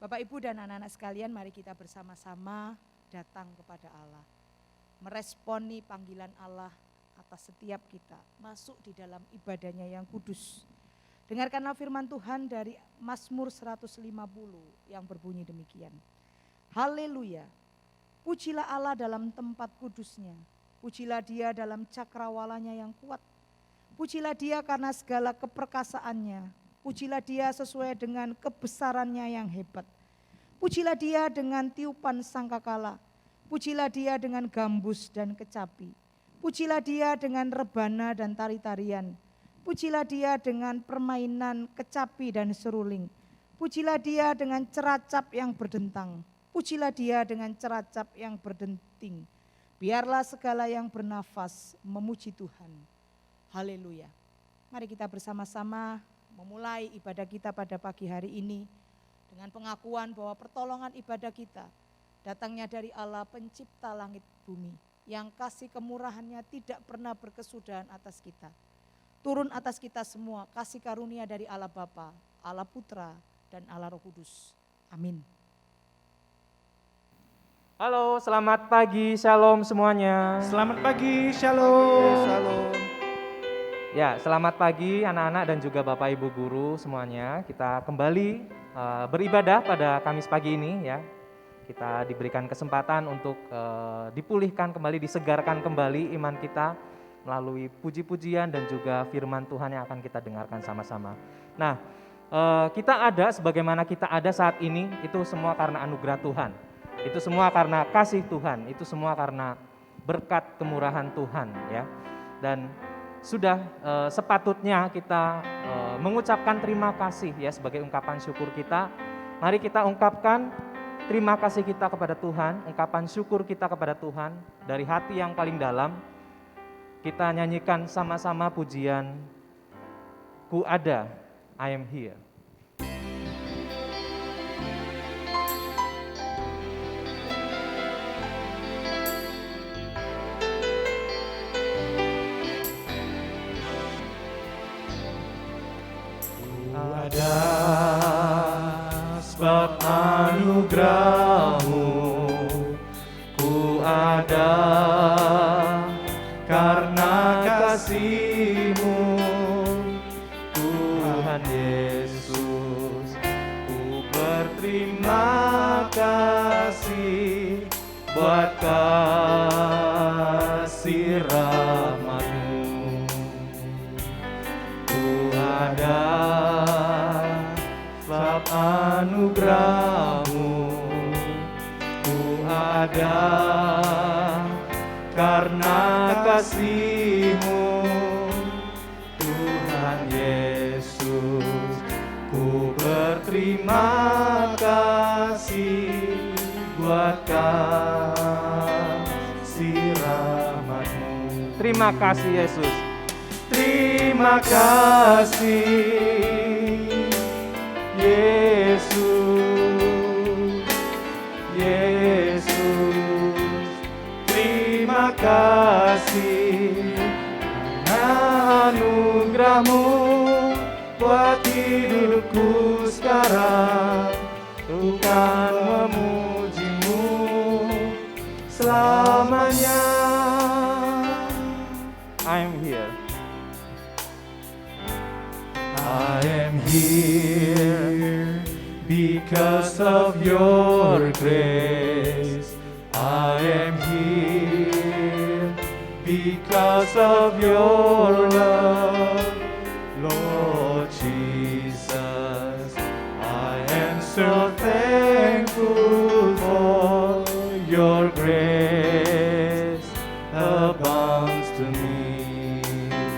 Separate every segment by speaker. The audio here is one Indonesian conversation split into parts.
Speaker 1: Bapak, Ibu, dan anak-anak sekalian, mari kita bersama-sama datang kepada Allah. Meresponi panggilan Allah atas setiap kita, masuk di dalam ibadahnya yang kudus. Dengarkanlah firman Tuhan dari Mazmur 150 yang berbunyi demikian. Haleluya, pujilah Allah dalam tempat kudusnya, pujilah Dia dalam cakrawalanya yang kuat. Pujilah Dia karena segala keperkasaannya, pujilah Dia sesuai dengan kebesarannya yang hebat. Pujilah Dia dengan tiupan sangkakala, pujilah Dia dengan gambus dan kecapi. Pujilah Dia dengan rebana dan tari-tarian. Pujilah Dia dengan permainan kecapi dan seruling. Pujilah Dia dengan ceracap yang berdentang. Pujilah Dia dengan ceracap yang berdenting. Biarlah segala yang bernafas memuji Tuhan. Haleluya. Mari kita bersama-sama memulai ibadah kita pada pagi hari ini dengan pengakuan bahwa pertolongan ibadah kita datangnya dari Allah pencipta langit bumi, yang kasih kemurahannya tidak pernah berkesudahan atas kita. Turun atas kita semua kasih karunia dari Allah Bapa, Allah Putra, dan Allah Roh Kudus. Amin.
Speaker 2: Halo, selamat pagi, shalom semuanya.
Speaker 3: Selamat pagi, shalom.
Speaker 2: Shalom. Ya, selamat pagi anak-anak dan juga Bapak Ibu guru semuanya. Kita kembali beribadah pada Kamis pagi ini ya. Kita diberikan kesempatan untuk dipulihkan kembali, disegarkan kembali iman kita melalui puji-pujian dan juga firman Tuhan yang akan kita dengarkan sama-sama. Nah, kita ada sebagaimana kita ada saat ini itu semua karena anugerah Tuhan. Itu semua karena kasih Tuhan, itu semua karena berkat kemurahan Tuhan ya. Dan sudah sepatutnya kita mengucapkan terima kasih ya sebagai ungkapan syukur kita. Mari kita ungkapkan terima kasih kita kepada Tuhan, ungkapan syukur kita kepada Tuhan dari hati yang paling dalam. Kita nyanyikan sama-sama pujian Ku Ada, I Am Here.
Speaker 3: Ada sebab anugerah-Mu, ku ada karena kasih-Mu, Tuhan Yesus. Ku berterima kasih buat kasih rahmat-Mu. Ku ada sebab anugerah-Mu, ku ada karena kasih-Mu, Tuhan Yesus. Ku berterima kasih buat kasih rahmat-Mu.
Speaker 2: Terima kasih Yesus.
Speaker 3: Terima kasih Yesus, Yesus. Terima kasih anugerah-Mu buat hidupku sekarang. Tuhan memuji-Mu selamanya.
Speaker 2: I am here.
Speaker 3: I am here because of your grace. I am here because of your love, Lord Jesus. I am so thankful for your grace abounds to me.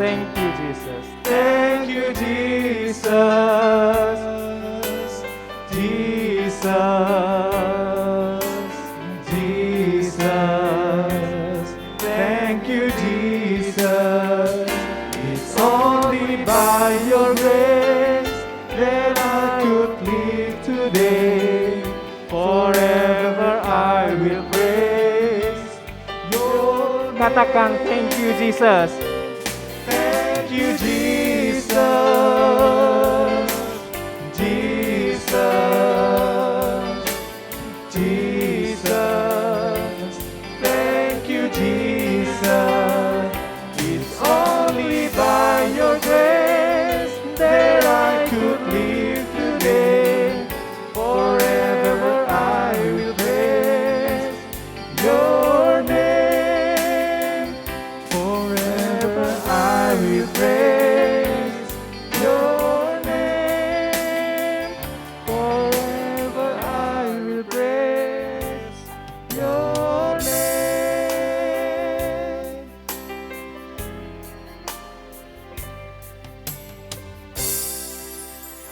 Speaker 2: Thank you Jesus.
Speaker 3: Thank you, Jesus, Jesus, Jesus. Thank you, Jesus. It's only by your grace that I could live today. Forever I will praise your name.
Speaker 2: Katakan thank you Jesus.
Speaker 3: Thank you, Jesus, Jesus,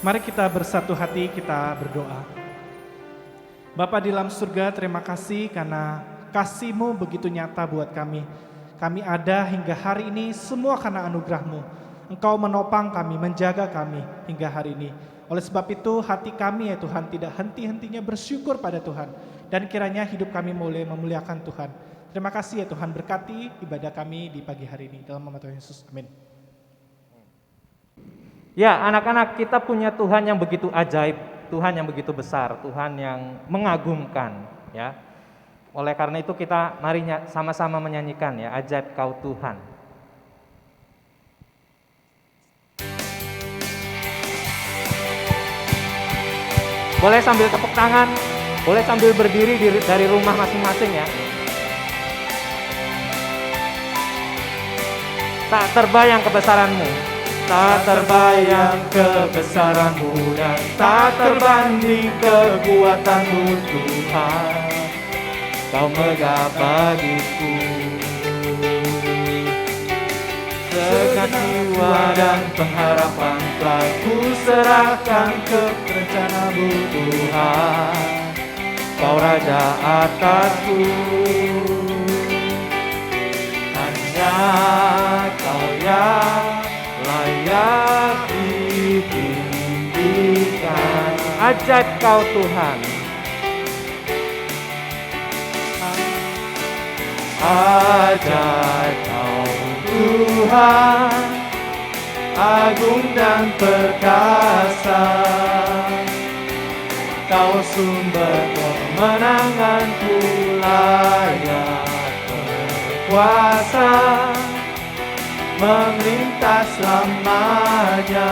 Speaker 3: Mari kita bersatu hati, kita berdoa. Bapa di dalam surga, terima kasih karena kasih-Mu begitu nyata buat kami. Kami ada hingga hari ini semua karena anugerah-Mu. Engkau menopang kami, menjaga kami hingga hari ini. Oleh sebab itu hati kami ya Tuhan tidak henti-hentinya bersyukur pada Tuhan. Dan kiranya hidup kami boleh memuliakan Tuhan. Terima kasih ya Tuhan, berkati ibadah kami di pagi hari ini. Dalam nama Tuhan Yesus, amin.
Speaker 2: Ya, anak-anak, kita punya Tuhan yang begitu ajaib, Tuhan yang begitu besar, Tuhan yang mengagumkan, ya. Oleh karena itu kita mari sama-sama menyanyikan ya, ajaib Kau Tuhan. Boleh sambil tepuk tangan, boleh sambil berdiri dari rumah masing-masing ya. Tak terbayang kebesaran-Mu.
Speaker 3: Tak terbayang kebesaran-Mu dan tak terbanding kekuatan-Mu Tuhan. Kau megah bagiku. Segenap jiwa dan pengharapan telah ku serahkan ke rencana-Mu Tuhan. Kau Raja atasku. Hanya Kau yang layak ditinggikan.
Speaker 2: Ajaib Kau Tuhan.
Speaker 3: Ajaib Kau Tuhan, agung dan perkasa. Kau sumber kemenanganku, layak berkuasa, memerintah selamanya.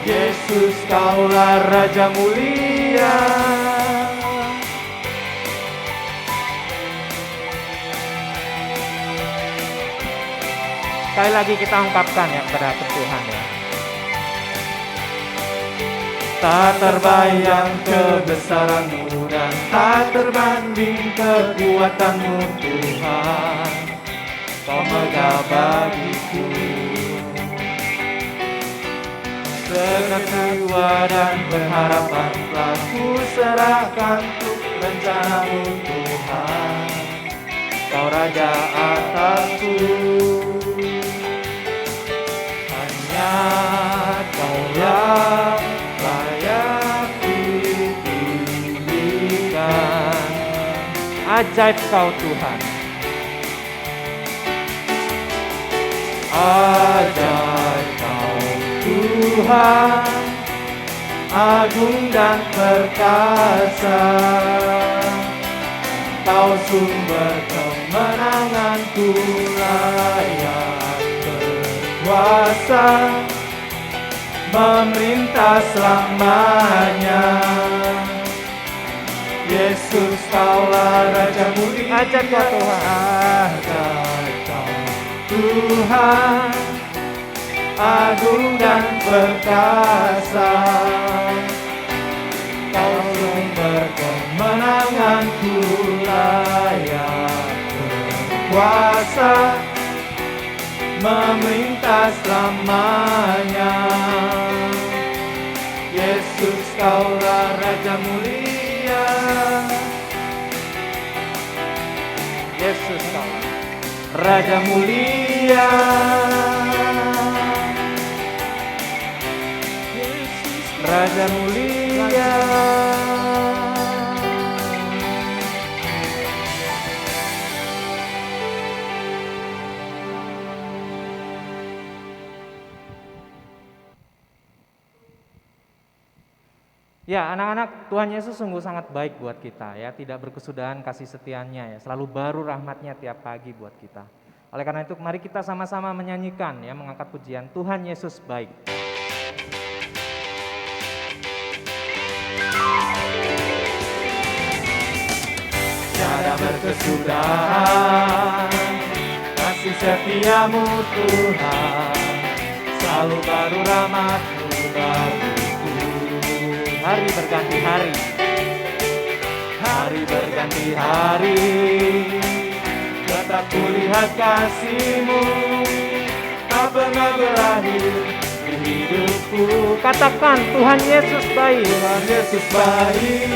Speaker 3: Yesus, Kaulah Raja mulia.
Speaker 2: Sekali lagi kita ungkapkan ya kepada Tuhan ya.
Speaker 3: Tak terbayang kebesaran-Mu dan tak terbanding kekuatan-Mu Tuhan. Kau megah bagiku. Segenap jiwa dan berharapan telah ku serahkan untuk rencana-Mu Tuhan. Kau Raja atasku. Hanya Kau yang layak ditinggikan.
Speaker 2: Ajaib Kau Tuhan.
Speaker 3: Ajaib Kau Tuhan, agung dan perkasa. Kau sumber kemenanganku, layak berkuasa, memerintah selamanya. Yesus, Kaulah Raja mulia.
Speaker 2: Ajaib Kau Tuhan.
Speaker 3: Ajaib Kau Tuhan, agung dan perkasa. Kau sumber kemenanganku, layak berkuasa, memerintah selamanya. Yesus, Kaulah Raja mulia.
Speaker 2: Yesus Kau
Speaker 3: Raja mulia. Raja mulia.
Speaker 2: Ya, anak-anak, Tuhan Yesus sungguh sangat baik buat kita ya, tidak berkesudahan kasih setianya ya, selalu baru rahmatnya tiap pagi buat kita. Oleh karena itu mari kita sama-sama menyanyikan ya, mengangkat pujian Tuhan Yesus baik.
Speaker 3: Tiada berkesudahan kasih setiamu Tuhan, selalu baru rahmat-Mu bagiku.
Speaker 2: Hari berganti hari,
Speaker 3: hari berganti hari, tetap kulihat kasih-Mu, tak pernah berakhir di
Speaker 2: hidupku. Katakan, Tuhan Yesus baik.
Speaker 3: Tuhan Yesus baik,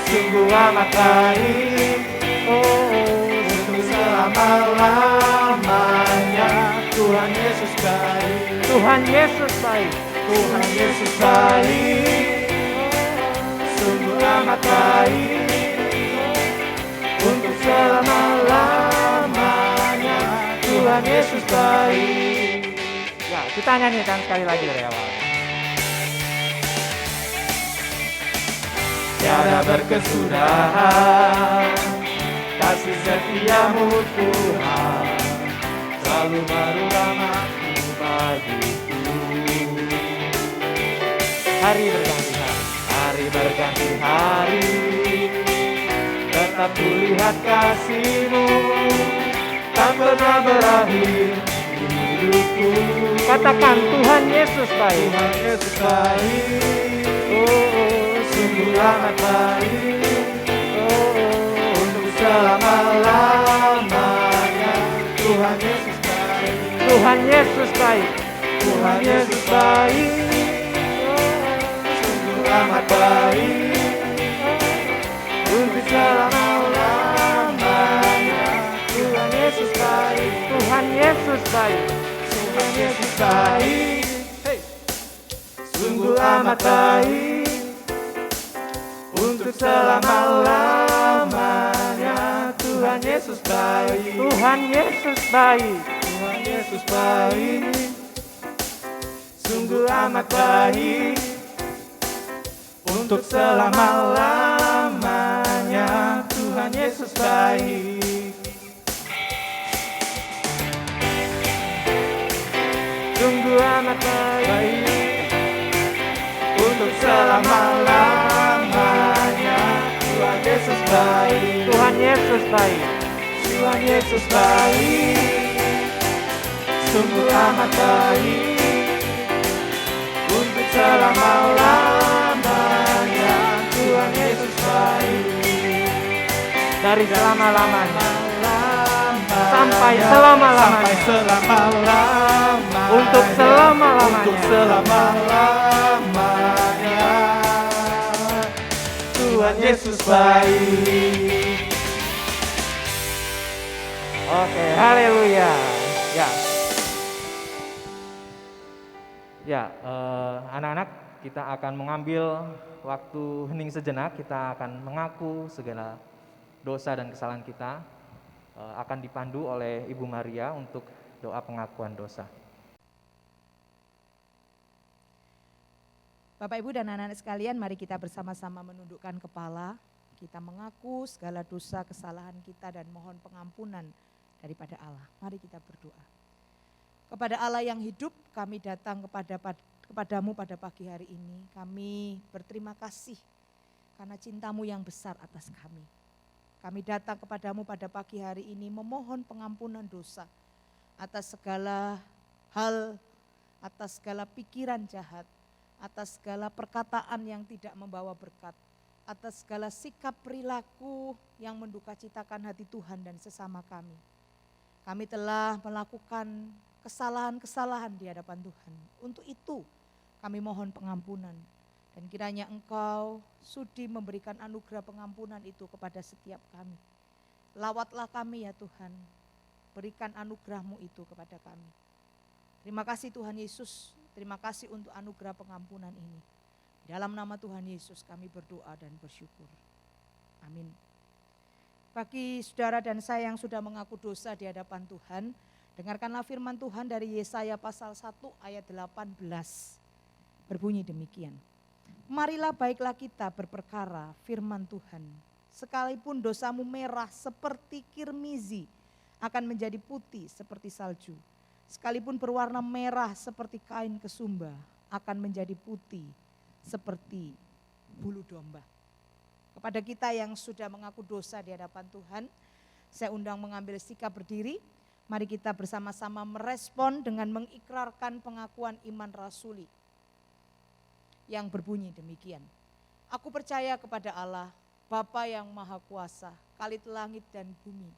Speaker 3: sungguh amat baik, untuk selama-lamanya. Tuhan Yesus baik,
Speaker 2: Tuhan Yesus baik.
Speaker 3: Tuhan Yesus baik, sungguh amat baik, untuk selama-lamanya. Tuhan Yesus baik.
Speaker 2: Ya, kita nyanyikan sekali lagi dari awal.
Speaker 3: Tiada berkesudahan kasih setiamu Tuhan, selalu baru rahmat-Mu bagiku.
Speaker 2: Hari berganti hari.
Speaker 3: Hari berganti hari, tetap kulihat kasih-Mu, tak pernah berakhir di hidupku.
Speaker 2: Katakan, Tuhan Yesus baik.
Speaker 3: Tuhan Yesus baik, sungguh amat baik, untuk selama-lamanya. Tuhan Yesus baik,
Speaker 2: Tuhan Yesus baik.
Speaker 3: Tuhan Yesus baik, sungguh amat baik, untuk selama-lamanya. Tuhan Yesus baik,
Speaker 2: Tuhan Yesus baik.
Speaker 3: Tuhan Yesus baik, sungguh amat baik, untuk selama-lamanya. Tuhan Yesus baik,
Speaker 2: Tuhan Yesus baik.
Speaker 3: Tuhan Yesus baik, sungguh amat baik, untuk selama-lamanya. Tuhan Yesus baik, sungguh amat baik, untuk selama-lamanya. Tuhan Yesus baik,
Speaker 2: Tuhan Yesus baik.
Speaker 3: Tuhan Yesus baik, sungguh amat baik, untuk selama-lamanya. Tuhan Yesus baik,
Speaker 2: Dari selama-lamanya
Speaker 3: sampai
Speaker 2: selama-lamanya.
Speaker 3: selama-lamanya.
Speaker 2: Untuk selama-lamanya.
Speaker 3: Untuk selama-lamanya. Tuhan Yesus baik.
Speaker 2: Oke, haleluya. Ya. Ya, anak-anak, kita akan mengambil waktu hening sejenak. Kita akan mengaku segala dosa dan kesalahan kita. Akan dipandu oleh Ibu Maria untuk doa pengakuan dosa.
Speaker 1: Bapak, Ibu, dan anak-anak sekalian, mari kita bersama-sama menundukkan kepala. Kita mengaku segala dosa, kesalahan kita, dan mohon pengampunan daripada Allah. Mari kita berdoa. Kepada Allah yang hidup, kami datang kepadamu pada pagi hari ini. Kami berterima kasih karena cintamu yang besar atas kami. Kami datang kepadamu pada pagi hari ini memohon pengampunan dosa atas segala hal, atas segala pikiran jahat, atas segala perkataan yang tidak membawa berkat, atas segala sikap perilaku yang mendukacitakan hati Tuhan dan sesama kami. Kami telah melakukan kesalahan-kesalahan di hadapan Tuhan. Untuk itu kami mohon pengampunan. Dan kiranya Engkau sudi memberikan anugerah pengampunan itu kepada setiap kami. Lawatlah kami ya Tuhan, berikan anugerah-Mu itu kepada kami. Terima kasih Tuhan Yesus, terima kasih untuk anugerah pengampunan ini. Dalam nama Tuhan Yesus kami berdoa dan bersyukur. Amin. Bagi saudara dan saya yang sudah mengaku dosa di hadapan Tuhan, dengarkanlah firman Tuhan dari Yesaya pasal 1 ayat 18. Berbunyi demikian. Marilah baiklah kita berperkara firman Tuhan. Sekalipun dosamu merah seperti kirmizi, akan menjadi putih seperti salju. Sekalipun berwarna merah seperti kain kesumba, akan menjadi putih seperti bulu domba. Kepada kita yang sudah mengaku dosa di hadapan Tuhan, saya undang mengambil sikap berdiri. Mari kita bersama-sama merespon dengan mengikrarkan pengakuan iman rasuli yang berbunyi demikian. Aku percaya kepada Allah, Bapa yang Maha Kuasa, Khalid langit dan bumi,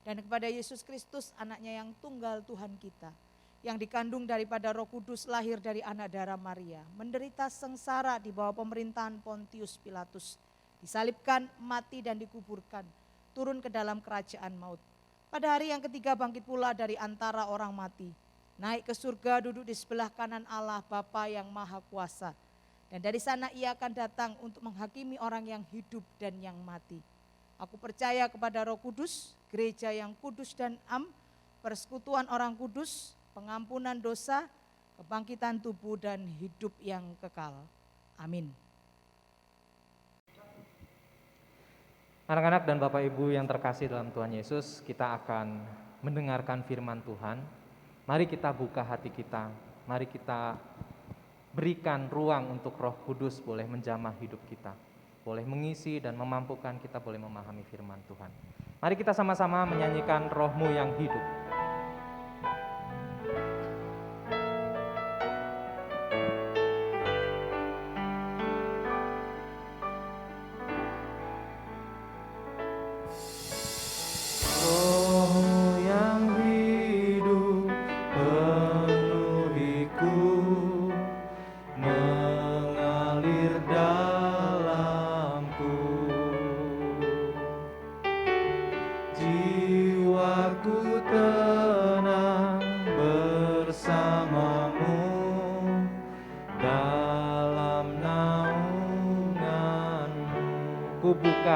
Speaker 1: dan kepada Yesus Kristus anaknya yang tunggal Tuhan kita, yang dikandung daripada Roh Kudus, lahir dari anak darah Maria, menderita sengsara di bawah pemerintahan Pontius Pilatus, disalibkan, mati dan dikuburkan, turun ke dalam kerajaan maut. Pada hari yang ketiga bangkit pula dari antara orang mati, naik ke surga, duduk di sebelah kanan Allah Bapa yang Maha Kuasa. Dan dari sana ia akan datang untuk menghakimi orang yang hidup dan yang mati. Aku percaya kepada Roh Kudus, gereja yang kudus dan am, persekutuan orang kudus, pengampunan dosa, kebangkitan tubuh dan hidup yang kekal. Amin.
Speaker 2: Anak-anak dan Bapak Ibu yang terkasih dalam Tuhan Yesus, kita akan mendengarkan firman Tuhan. Mari kita buka hati kita, mari kita berikan ruang untuk Roh Kudus boleh menjamah hidup kita, boleh mengisi dan memampukan kita boleh memahami firman Tuhan. Mari kita sama-sama menyanyikan Roh-Mu yang hidup.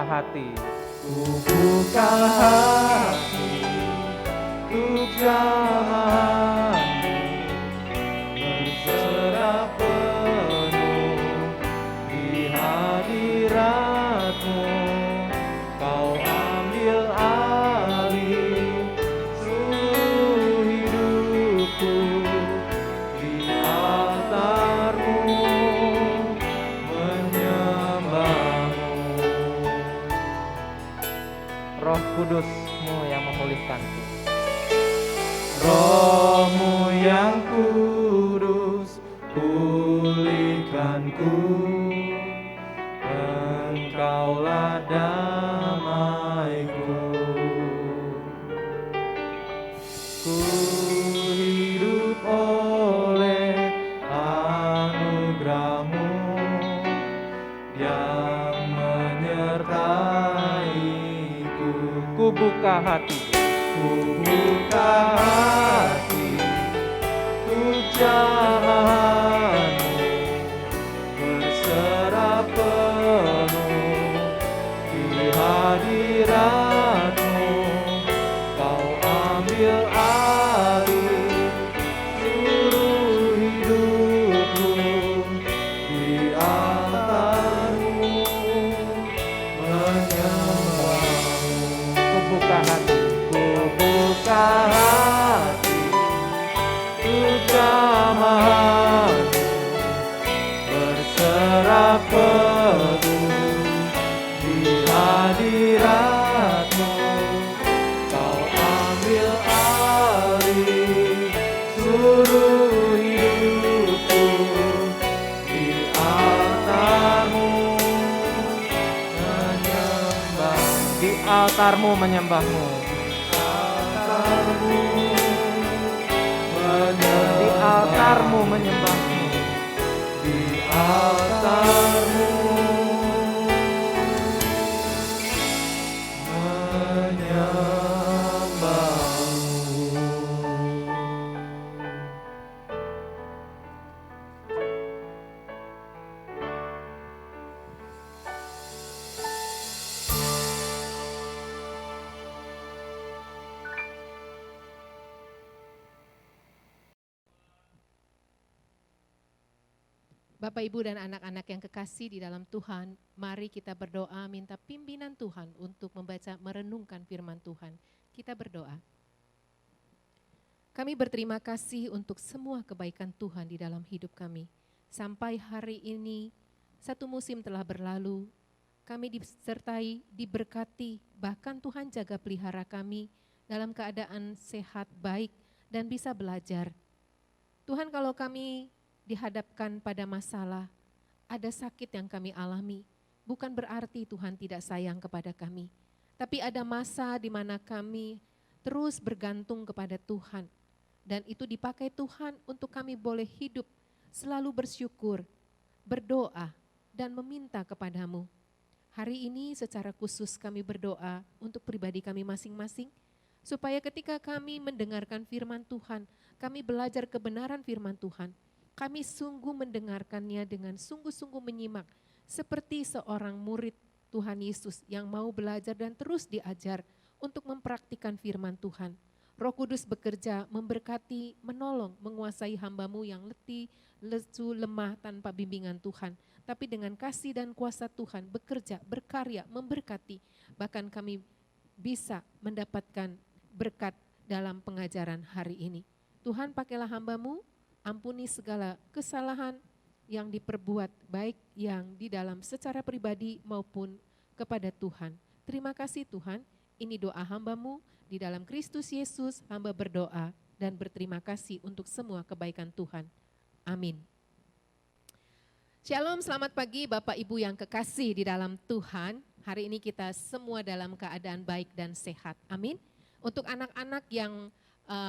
Speaker 2: Hati, ku buka hati untuk jamahanmu, berserah penuh di hadiratmu. Kau ambil alih seluruh hidupku di altarmu, Roh Kudus-Mu yang memulihkanku. Roh-Mu yang kudus, pulihkanku. Engkaulah damaiku. Ku hidup oleh anugerah-Mu yang menyertai. Ku buka hati, ku buka hati untuk jamahanmu, berserah penuh di hadiratmu. Kau ambil alih seluruh hidupku di altarmu, buka hati, ku buka hati untuk jamahanmu, berserah penuh di hadiratmu. Kau ambil alih seluruh hidupku di altarmu, di altarmu menyembahmu, di altarmu menyembahmu, di altarmu
Speaker 4: Bapak, Ibu, dan anak-anak yang kekasih di dalam Tuhan, mari kita berdoa minta pimpinan Tuhan untuk membaca merenungkan firman Tuhan. Kita berdoa. Kami berterima kasih untuk semua kebaikan Tuhan di dalam hidup kami. Sampai hari ini, satu musim telah berlalu, kami disertai, diberkati, bahkan Tuhan jaga pelihara kami dalam keadaan sehat, baik, dan bisa belajar. Tuhan, kalau kami dihadapkan pada masalah, ada sakit yang kami alami, bukan berarti Tuhan tidak sayang kepada kami. Tapi ada masa di mana kami terus bergantung kepada Tuhan. dan itu dipakai Tuhan untuk kami boleh hidup selalu bersyukur, berdoa, dan meminta kepadamu. Hari ini secara khusus kami berdoa untuk pribadi kami masing-masing, supaya ketika kami mendengarkan firman Tuhan, kami belajar kebenaran firman Tuhan, kami sungguh mendengarkannya dengan sungguh-sungguh menyimak, seperti seorang murid Tuhan Yesus yang mau belajar dan terus diajar untuk mempraktikkan firman Tuhan. Roh Kudus bekerja, memberkati, menolong, menguasai hamba-Mu yang letih, lesu, lemah tanpa bimbingan Tuhan. Tapi dengan kasih dan kuasa Tuhan bekerja, berkarya, memberkati. Bahkan kami bisa mendapatkan berkat dalam pengajaran hari ini. Tuhan, pakailah hamba-Mu, ampuni segala kesalahan yang diperbuat, baik yang di dalam secara pribadi maupun kepada Tuhan. Terima kasih Tuhan, ini doa hamba-Mu. Di dalam Kristus Yesus hamba berdoa dan berterima kasih untuk semua kebaikan Tuhan. Amin. Shalom, selamat pagi Bapak Ibu yang kekasih di dalam Tuhan. Hari ini kita semua dalam keadaan baik dan sehat. Amin. Untuk anak-anak yang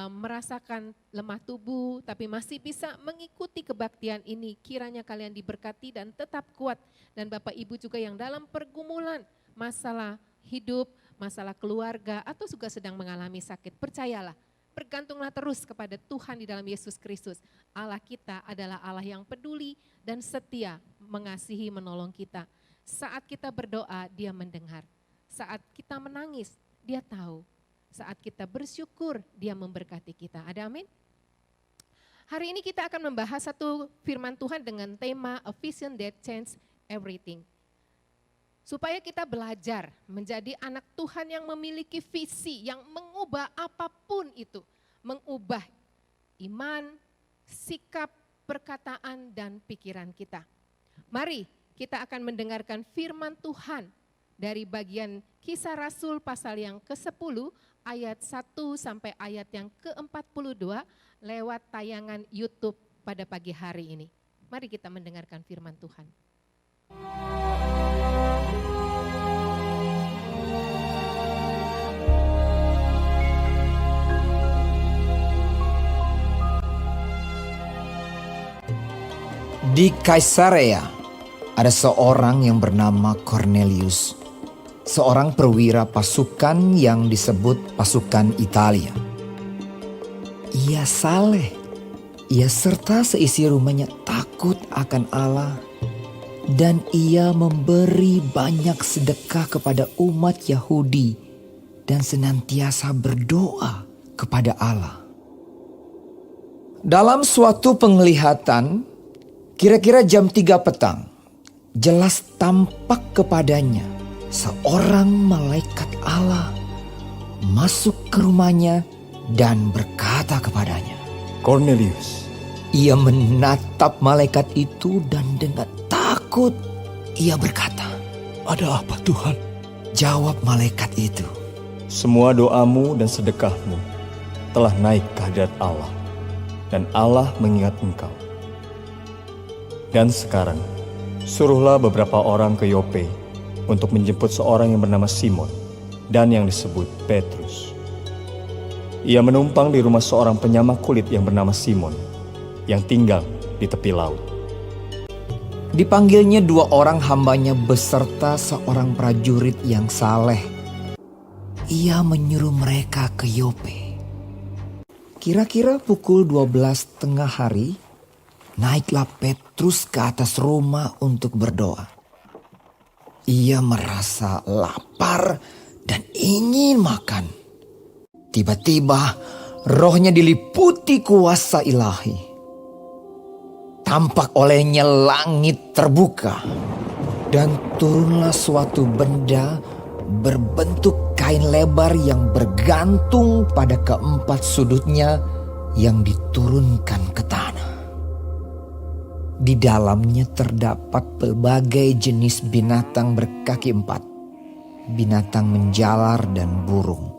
Speaker 4: merasakan lemah tubuh tapi masih bisa mengikuti kebaktian ini, kiranya kalian diberkati dan tetap kuat. Dan Bapak Ibu juga yang dalam pergumulan masalah hidup, masalah keluarga, atau juga sedang mengalami sakit, percayalah, bergantunglah terus kepada Tuhan di dalam Yesus Kristus. Allah kita adalah Allah yang peduli dan setia, mengasihi, menolong kita. Saat kita berdoa, Dia mendengar. Saat kita menangis, Dia tahu. Saat kita bersyukur, Dia memberkati kita. Ada amin? Hari ini kita akan membahas satu firman Tuhan dengan tema A Vision That Changes Everything. Supaya kita belajar menjadi anak Tuhan yang memiliki visi, yang mengubah apapun itu. Mengubah iman, sikap, perkataan, dan pikiran kita. Mari kita akan mendengarkan firman Tuhan dari bagian Kisah Rasul pasal yang ke-10 ayat 1 sampai ayat yang ke-42 lewat tayangan YouTube pada pagi hari ini. Mari kita mendengarkan firman Tuhan.
Speaker 5: Di Kaisarea ada seorang yang bernama Cornelius, seorang perwira pasukan yang disebut pasukan Italia. Ia saleh, ia serta seisi rumahnya takut akan Allah, dan ia memberi banyak sedekah kepada umat Yahudi dan senantiasa berdoa kepada Allah. Dalam suatu penglihatan, kira-kira jam 3 petang, jelas tampak kepadanya seorang malaikat Allah masuk ke rumahnya dan berkata kepadanya,
Speaker 6: Cornelius.
Speaker 5: Ia menatap malaikat itu dan dengan takut ia berkata,
Speaker 6: Ada apa Tuhan?
Speaker 5: Jawab malaikat itu,
Speaker 6: Semua doamu dan sedekahmu telah naik ke hadirat Allah, dan Allah mengingat engkau. Dan sekarang, suruhlah beberapa orang ke Yope untuk menjemput seorang yang bernama Simon dan yang disebut Petrus. Ia menumpang di rumah seorang penyamak kulit yang bernama Simon, yang tinggal di tepi laut.
Speaker 5: Dipanggilnya 2 orang hambanya beserta seorang prajurit yang saleh. Ia menyuruh mereka ke Yope. Kira-kira pukul 12 tengah hari, naiklah Petrus ke atas rumah untuk berdoa. Ia merasa lapar dan ingin makan. Tiba-tiba rohnya diliputi kuasa ilahi. Tampak olehnya langit terbuka dan turunlah suatu benda berbentuk kain lebar yang bergantung pada keempat sudutnya yang diturunkan ke tanah. Di dalamnya terdapat berbagai jenis binatang berkaki 4, binatang menjalar dan burung.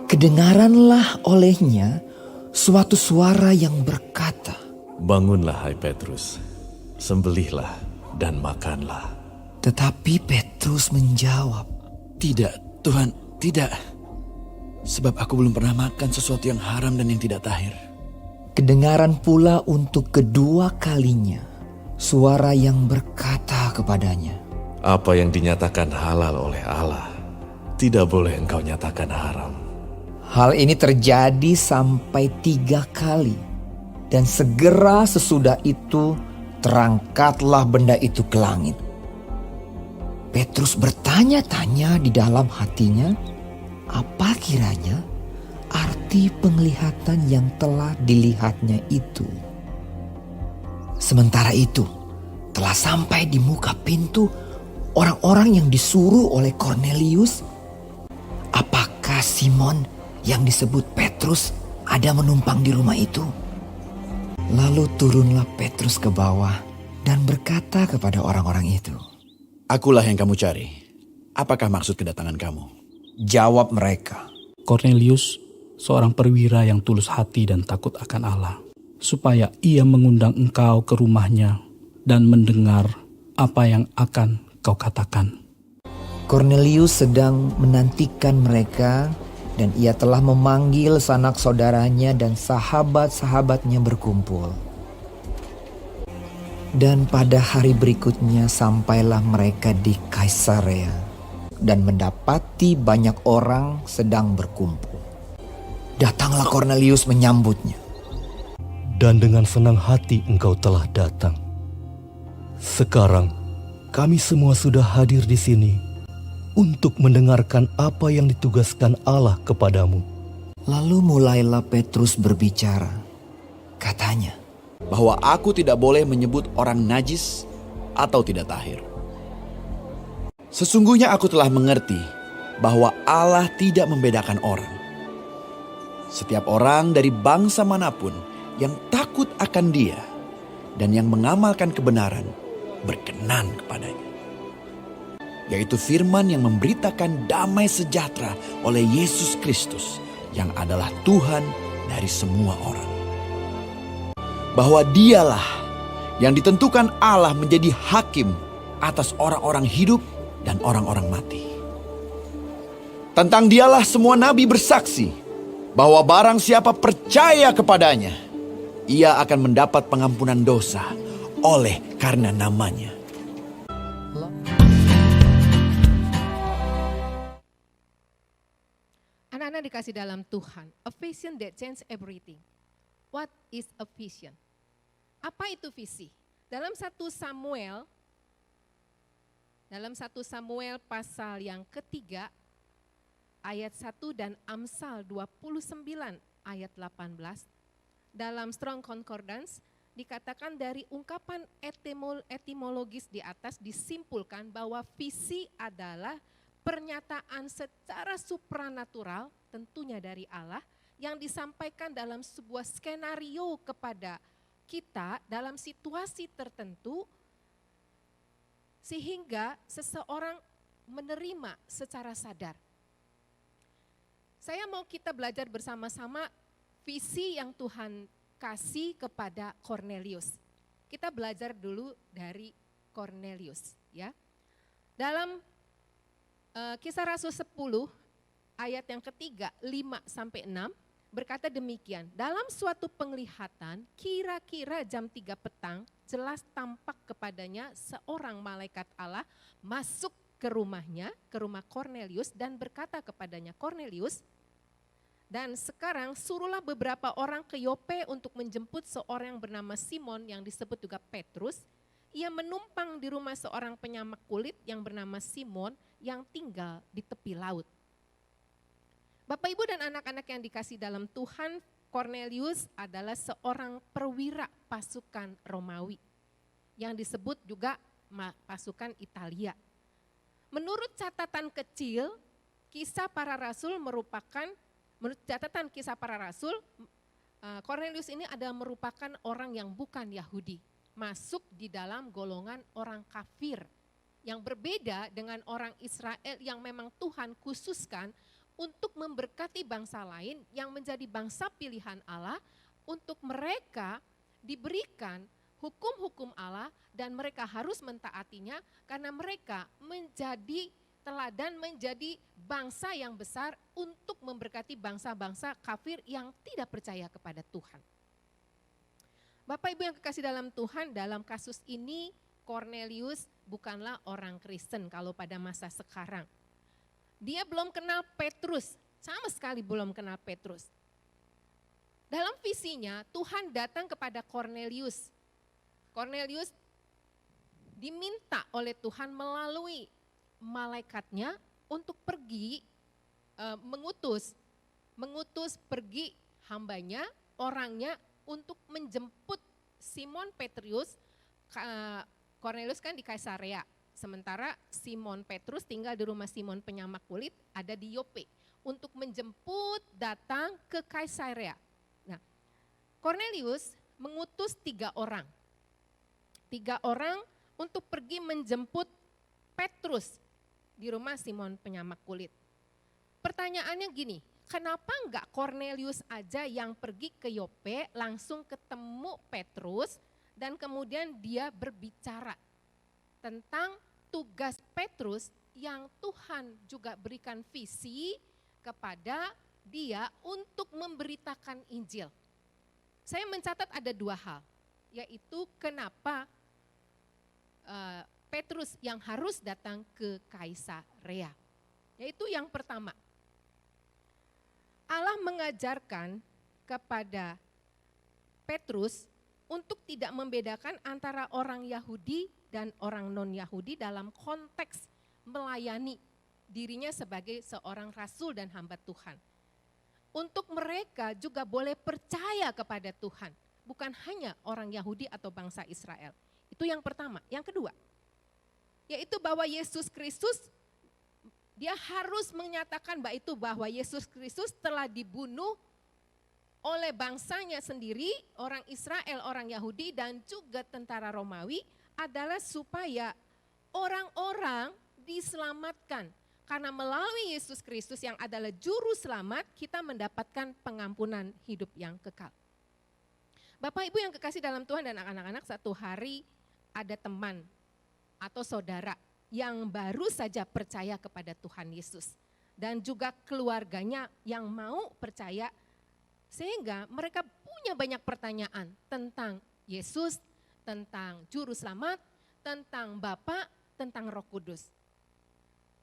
Speaker 5: Kedengaranlah olehnya suatu suara yang berkata,
Speaker 7: Bangunlah hai Petrus, sembelihlah dan makanlah.
Speaker 5: Tetapi Petrus menjawab,
Speaker 7: Tidak Tuhan, tidak.
Speaker 8: sebab aku belum pernah makan sesuatu yang haram dan yang tidak tahir.
Speaker 5: Kedengaran pula untuk kedua kalinya suara yang berkata kepadanya,
Speaker 7: Apa yang dinyatakan halal oleh Allah, tidak boleh engkau nyatakan haram.
Speaker 5: Hal ini terjadi sampai 3 kali, dan segera sesudah itu terangkatlah benda itu ke langit. Petrus bertanya-tanya di dalam hatinya, apa kiranya arti penglihatan yang telah dilihatnya itu. Sementara itu, telah sampai di muka pintu orang-orang yang disuruh oleh Kornelius. Apakah Simon yang disebut Petrus ada menumpang di rumah itu? Lalu turunlah Petrus ke bawah dan berkata kepada orang-orang itu,
Speaker 8: Akulah yang kamu cari. Apakah maksud kedatangan kamu?
Speaker 5: Jawab mereka,
Speaker 9: Kornelius, seorang perwira yang tulus hati dan takut akan Allah, supaya ia mengundang engkau ke rumahnya dan mendengar apa yang akan kau katakan.
Speaker 5: Kornelius sedang menantikan mereka, dan ia telah memanggil sanak saudaranya dan sahabat-sahabatnya berkumpul. Dan pada hari berikutnya sampailah mereka di Kaisarea dan mendapati banyak orang sedang berkumpul. Datanglah Kornelius menyambutnya.
Speaker 10: Dan dengan senang hati engkau telah datang. Sekarang kami semua sudah hadir di sini untuk mendengarkan apa yang ditugaskan Allah kepadamu.
Speaker 5: Lalu mulailah Petrus berbicara. Katanya,
Speaker 8: Bahwa aku tidak boleh menyebut orang najis atau tidak tahir. Sesungguhnya aku telah mengerti bahwa Allah tidak membedakan orang. Setiap orang dari bangsa manapun yang takut akan Dia dan yang mengamalkan kebenaran berkenan kepadanya. Yaitu firman yang memberitakan damai sejahtera oleh Yesus Kristus yang adalah Tuhan dari semua orang. Bahwa Dialah yang ditentukan Allah menjadi hakim atas orang-orang hidup dan orang-orang mati. Tentang Dialah semua nabi bersaksi bahwa barang siapa percaya kepadanya, ia akan mendapat pengampunan dosa oleh karena namanya.
Speaker 4: Anak-anak dikasih dalam Tuhan, a vision that change everything. What is a vision? Apa itu visi? Dalam 1 Samuel pasal yang ketiga, ayat 1 dan Amsal 29 ayat 18, dalam Strong Concordance dikatakan dari ungkapan etimologis di atas disimpulkan bahwa visi adalah pernyataan secara supranatural, tentunya dari Allah, yang disampaikan dalam sebuah skenario kepada kita dalam situasi tertentu, sehingga seseorang menerima secara sadar. Saya mau kita belajar bersama-sama visi yang Tuhan kasih kepada Kornelius. Kita belajar dulu dari Kornelius, ya. Dalam Kisah Rasul 10 ayat yang ketiga 5-6 berkata demikian, dalam suatu penglihatan kira-kira jam 3 petang jelas tampak kepadanya seorang malaikat Allah masuk ke rumahnya, ke rumah Kornelius dan berkata kepadanya, Kornelius, dan sekarang suruhlah beberapa orang ke Yope untuk menjemput seorang yang bernama Simon yang disebut juga Petrus. Ia menumpang di rumah seorang penyamak kulit yang bernama Simon yang tinggal di tepi laut. Bapak, Ibu, dan anak-anak yang dikasih dalam Tuhan, Kornelius adalah seorang perwira pasukan Romawi yang disebut juga pasukan Italia. Menurut catatan kecil, menurut catatan kisah para rasul, Kornelius ini adalah merupakan orang yang bukan Yahudi, masuk di dalam golongan orang kafir yang berbeda dengan orang Israel yang memang Tuhan khususkan untuk memberkati bangsa lain yang menjadi bangsa pilihan Allah, untuk mereka diberikan hukum-hukum Allah dan mereka harus mentaatinya karena mereka menjadi teladan menjadi bangsa yang besar untuk memberkati bangsa-bangsa kafir yang tidak percaya kepada Tuhan. Bapak Ibu yang kekasih dalam Tuhan, dalam kasus ini Cornelius bukanlah orang Kristen kalau pada masa sekarang. Dia belum kenal Petrus, sama sekali belum kenal Petrus. Dalam visinya Tuhan datang kepada Cornelius. Cornelius diminta oleh Tuhan melalui malaikatnya untuk pergi mengutus pergi hambanya, orangnya untuk menjemput Simon Petrus. Cornelius kan di Kaisarea, sementara Simon Petrus tinggal di rumah Simon penyamak kulit ada di Yope untuk menjemput datang ke Kaisarea. Nah, Cornelius mengutus 3 orang untuk pergi menjemput Petrus di rumah Simon penyamak kulit. Pertanyaannya gini, kenapa enggak Cornelius aja yang pergi ke Yope langsung ketemu Petrus dan kemudian dia berbicara tentang tugas Petrus yang Tuhan juga berikan visi kepada dia untuk memberitakan Injil. Saya mencatat ada 2 hal, yaitu kenapa Petrus yang harus datang ke Kaisarea. Yaitu yang pertama, Allah mengajarkan kepada Petrus untuk tidak membedakan antara orang Yahudi dan orang non-Yahudi dalam konteks melayani dirinya sebagai seorang rasul dan hamba Tuhan. Untuk mereka juga boleh percaya kepada Tuhan, bukan hanya orang Yahudi atau bangsa Israel. Itu yang pertama. Yang kedua, yaitu bahwa Yesus Kristus, dia harus menyatakan bahwa Yesus Kristus telah dibunuh oleh bangsanya sendiri, orang Israel, orang Yahudi dan juga tentara Romawi adalah supaya orang-orang diselamatkan. Karena melalui Yesus Kristus yang adalah juru selamat, kita mendapatkan pengampunan hidup yang kekal. Bapak Ibu yang kekasih dalam Tuhan dan anak-anak, satu hari ada teman atau saudara yang baru saja percaya kepada Tuhan Yesus. Dan juga keluarganya yang mau percaya, sehingga mereka punya banyak pertanyaan tentang Yesus, tentang Juru Selamat, tentang Bapa, tentang Roh Kudus.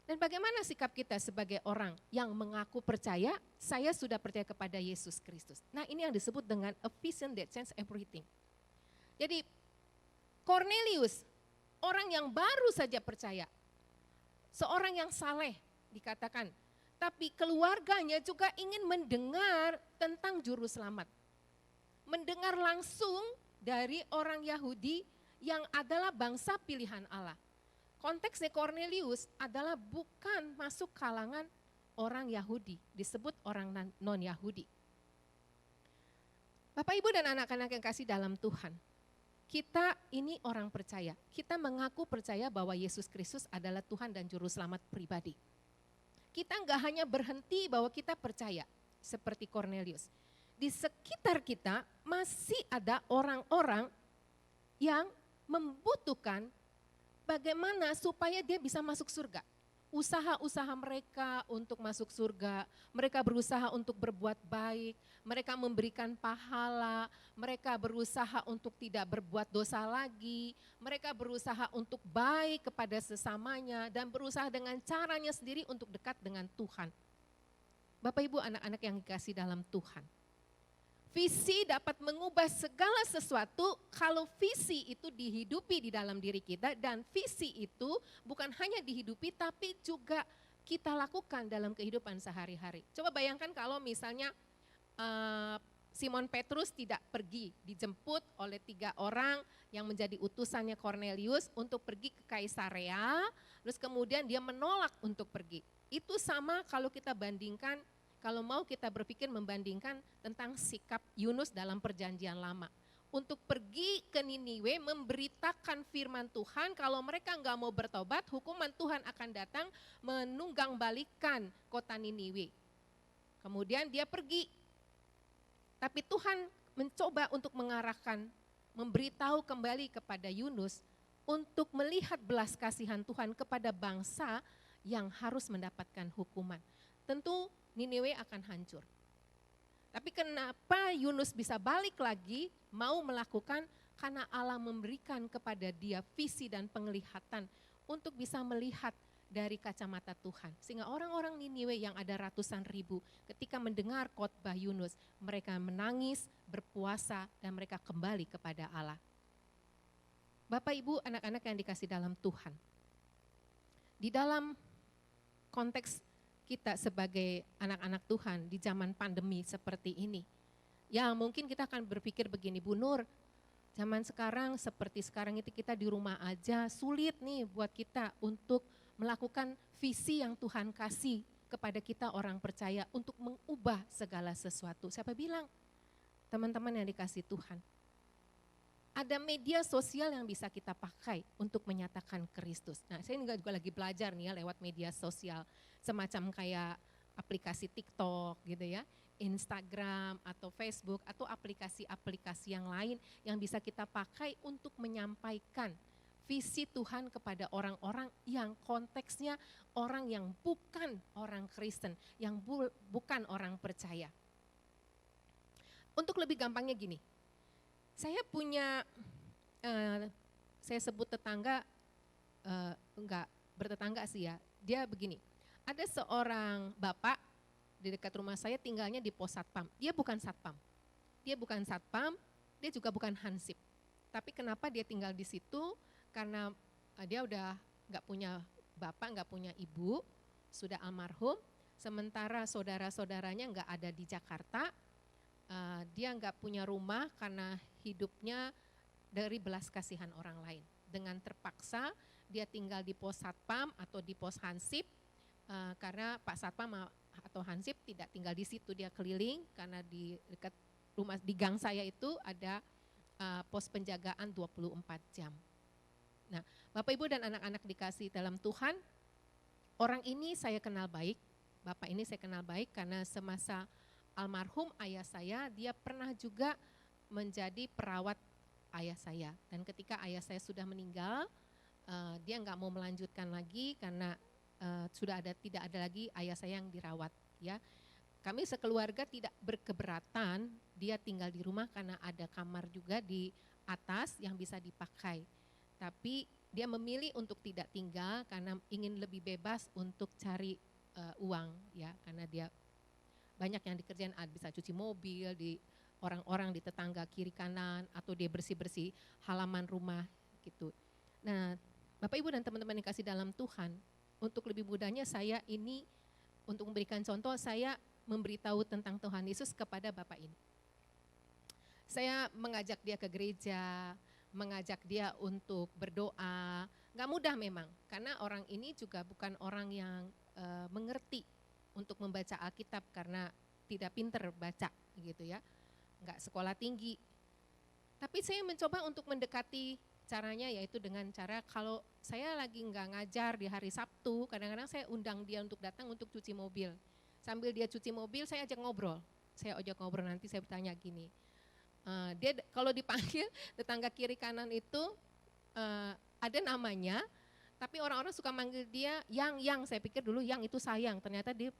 Speaker 4: Dan bagaimana sikap kita sebagai orang yang mengaku percaya, saya sudah percaya kepada Yesus Kristus. Nah, ini yang disebut dengan a vision that changes everything. Jadi Cornelius, orang yang baru saja percaya, seorang yang saleh dikatakan, tapi keluarganya juga ingin mendengar tentang Juru Selamat. Mendengar langsung dari orang Yahudi yang adalah bangsa pilihan Allah. Konteksnya Cornelius adalah bukan masuk kalangan orang Yahudi, disebut orang non-Yahudi. Bapak Ibu dan anak-anak yang kasih dalam Tuhan, kita ini orang percaya, kita mengaku percaya bahwa Yesus Kristus adalah Tuhan dan Juru Selamat pribadi. Kita enggak hanya berhenti bahwa kita percaya seperti Cornelius. Di sekitar kita masih ada orang-orang yang membutuhkan bagaimana supaya dia bisa masuk surga. Usaha-usaha mereka untuk masuk surga, mereka berusaha untuk berbuat baik, mereka memberikan pahala, mereka berusaha untuk tidak berbuat dosa lagi, mereka berusaha untuk baik kepada sesamanya dan berusaha dengan caranya sendiri untuk dekat dengan Tuhan. Bapak Ibu anak-anak yang dikasih dalam Tuhan. Visi dapat mengubah segala sesuatu kalau visi itu dihidupi di dalam diri kita dan visi itu bukan hanya dihidupi tapi juga kita lakukan dalam kehidupan sehari-hari. Coba bayangkan kalau misalnya Simon Petrus tidak pergi, dijemput oleh 3 orang yang menjadi utusannya Cornelius untuk pergi ke Kaisarea, terus kemudian dia menolak untuk pergi. Itu sama kalau kita bandingkan, kalau mau kita berpikir membandingkan tentang sikap Yunus dalam perjanjian lama. Untuk pergi ke Niniwe memberitakan firman Tuhan, kalau mereka enggak mau bertobat, hukuman Tuhan akan datang menunggang balikan kota Niniwe. Kemudian dia pergi. Tapi Tuhan mencoba untuk mengarahkan, memberitahu kembali kepada Yunus untuk melihat belas kasihan Tuhan kepada bangsa yang harus mendapatkan hukuman. Tentu Niniwe akan hancur. Tapi kenapa Yunus bisa balik lagi mau melakukan? Karena Allah memberikan kepada dia visi dan penglihatan untuk bisa melihat dari kacamata Tuhan. Sehingga orang-orang Niniwe yang ada ratusan ribu ketika mendengar khotbah Yunus, mereka menangis, berpuasa, dan mereka kembali kepada Allah. Bapak, Ibu, anak-anak yang dikasih dalam Tuhan. Di dalam konteks kita sebagai anak-anak Tuhan di zaman pandemi seperti ini, ya mungkin kita akan berpikir begini, Bu Nur, zaman sekarang seperti sekarang itu kita di rumah aja, sulit nih buat kita untuk melakukan visi yang Tuhan kasih kepada kita orang percaya untuk mengubah segala sesuatu. Siapa bilang? Teman-teman yang dikasih Tuhan. Ada media sosial yang bisa kita pakai untuk menyatakan Kristus. Nah, saya juga lagi belajar nih ya lewat media sosial, semacam kayak aplikasi TikTok gitu ya, Instagram atau Facebook atau aplikasi-aplikasi yang lain yang bisa kita pakai untuk menyampaikan visi Tuhan kepada orang-orang yang konteksnya orang yang bukan orang Kristen, yang bukan orang percaya. Untuk lebih gampangnya gini, saya punya, saya sebut tetangga, enggak bertetangga sih ya, dia begini, ada seorang bapak di dekat rumah saya tinggalnya di pos satpam, dia bukan satpam, dia juga bukan hansip, tapi kenapa dia tinggal di situ, karena dia udah enggak punya bapak, enggak punya ibu, sudah almarhum, sementara saudara-saudaranya enggak ada di Jakarta. Dia nggak punya rumah karena hidupnya dari belas kasihan orang lain. Dengan terpaksa dia tinggal di pos satpam atau di pos hansip karena Pak Satpam atau hansip tidak tinggal di situ, dia keliling karena di dekat rumah di gang saya itu ada pos penjagaan 24 jam. Nah, Bapak Ibu dan anak-anak dikasih dalam Tuhan, orang ini saya kenal baik, Bapak ini saya kenal baik karena semasa almarhum ayah saya, dia pernah juga menjadi perawat ayah saya. Dan ketika ayah saya sudah meninggal, dia nggak mau melanjutkan lagi karena tidak ada lagi ayah saya yang dirawat. Ya, kami sekeluarga tidak berkeberatan dia tinggal di rumah karena ada kamar juga di atas yang bisa dipakai. Tapi dia memilih untuk tidak tinggal karena ingin lebih bebas untuk cari uang, ya, karena dia banyak yang dikerjain, bisa cuci mobil di orang-orang di tetangga kiri kanan atau dia bersih-bersih halaman rumah gitu. Nah, Bapak Ibu dan teman-teman yang kasih dalam Tuhan, untuk lebih mudahnya saya ini untuk memberikan contoh, saya memberitahu tentang Tuhan Yesus kepada Bapak ini. Saya mengajak dia ke gereja, mengajak dia untuk berdoa. Gak mudah memang, karena orang ini juga bukan orang yang mengerti untuk membaca Alkitab karena tidak pinter baca gitu ya, nggak sekolah tinggi. Tapi saya mencoba untuk mendekati caranya, yaitu dengan cara kalau saya lagi nggak ngajar di hari Sabtu, kadang-kadang saya undang dia untuk datang untuk cuci mobil. Sambil dia cuci mobil saya ajak ngobrol. Nanti saya bertanya gini, dia kalau dipanggil tetangga kiri kanan itu ada namanya, tapi orang-orang suka manggil dia yang saya pikir dulu yang itu sayang, ternyata dia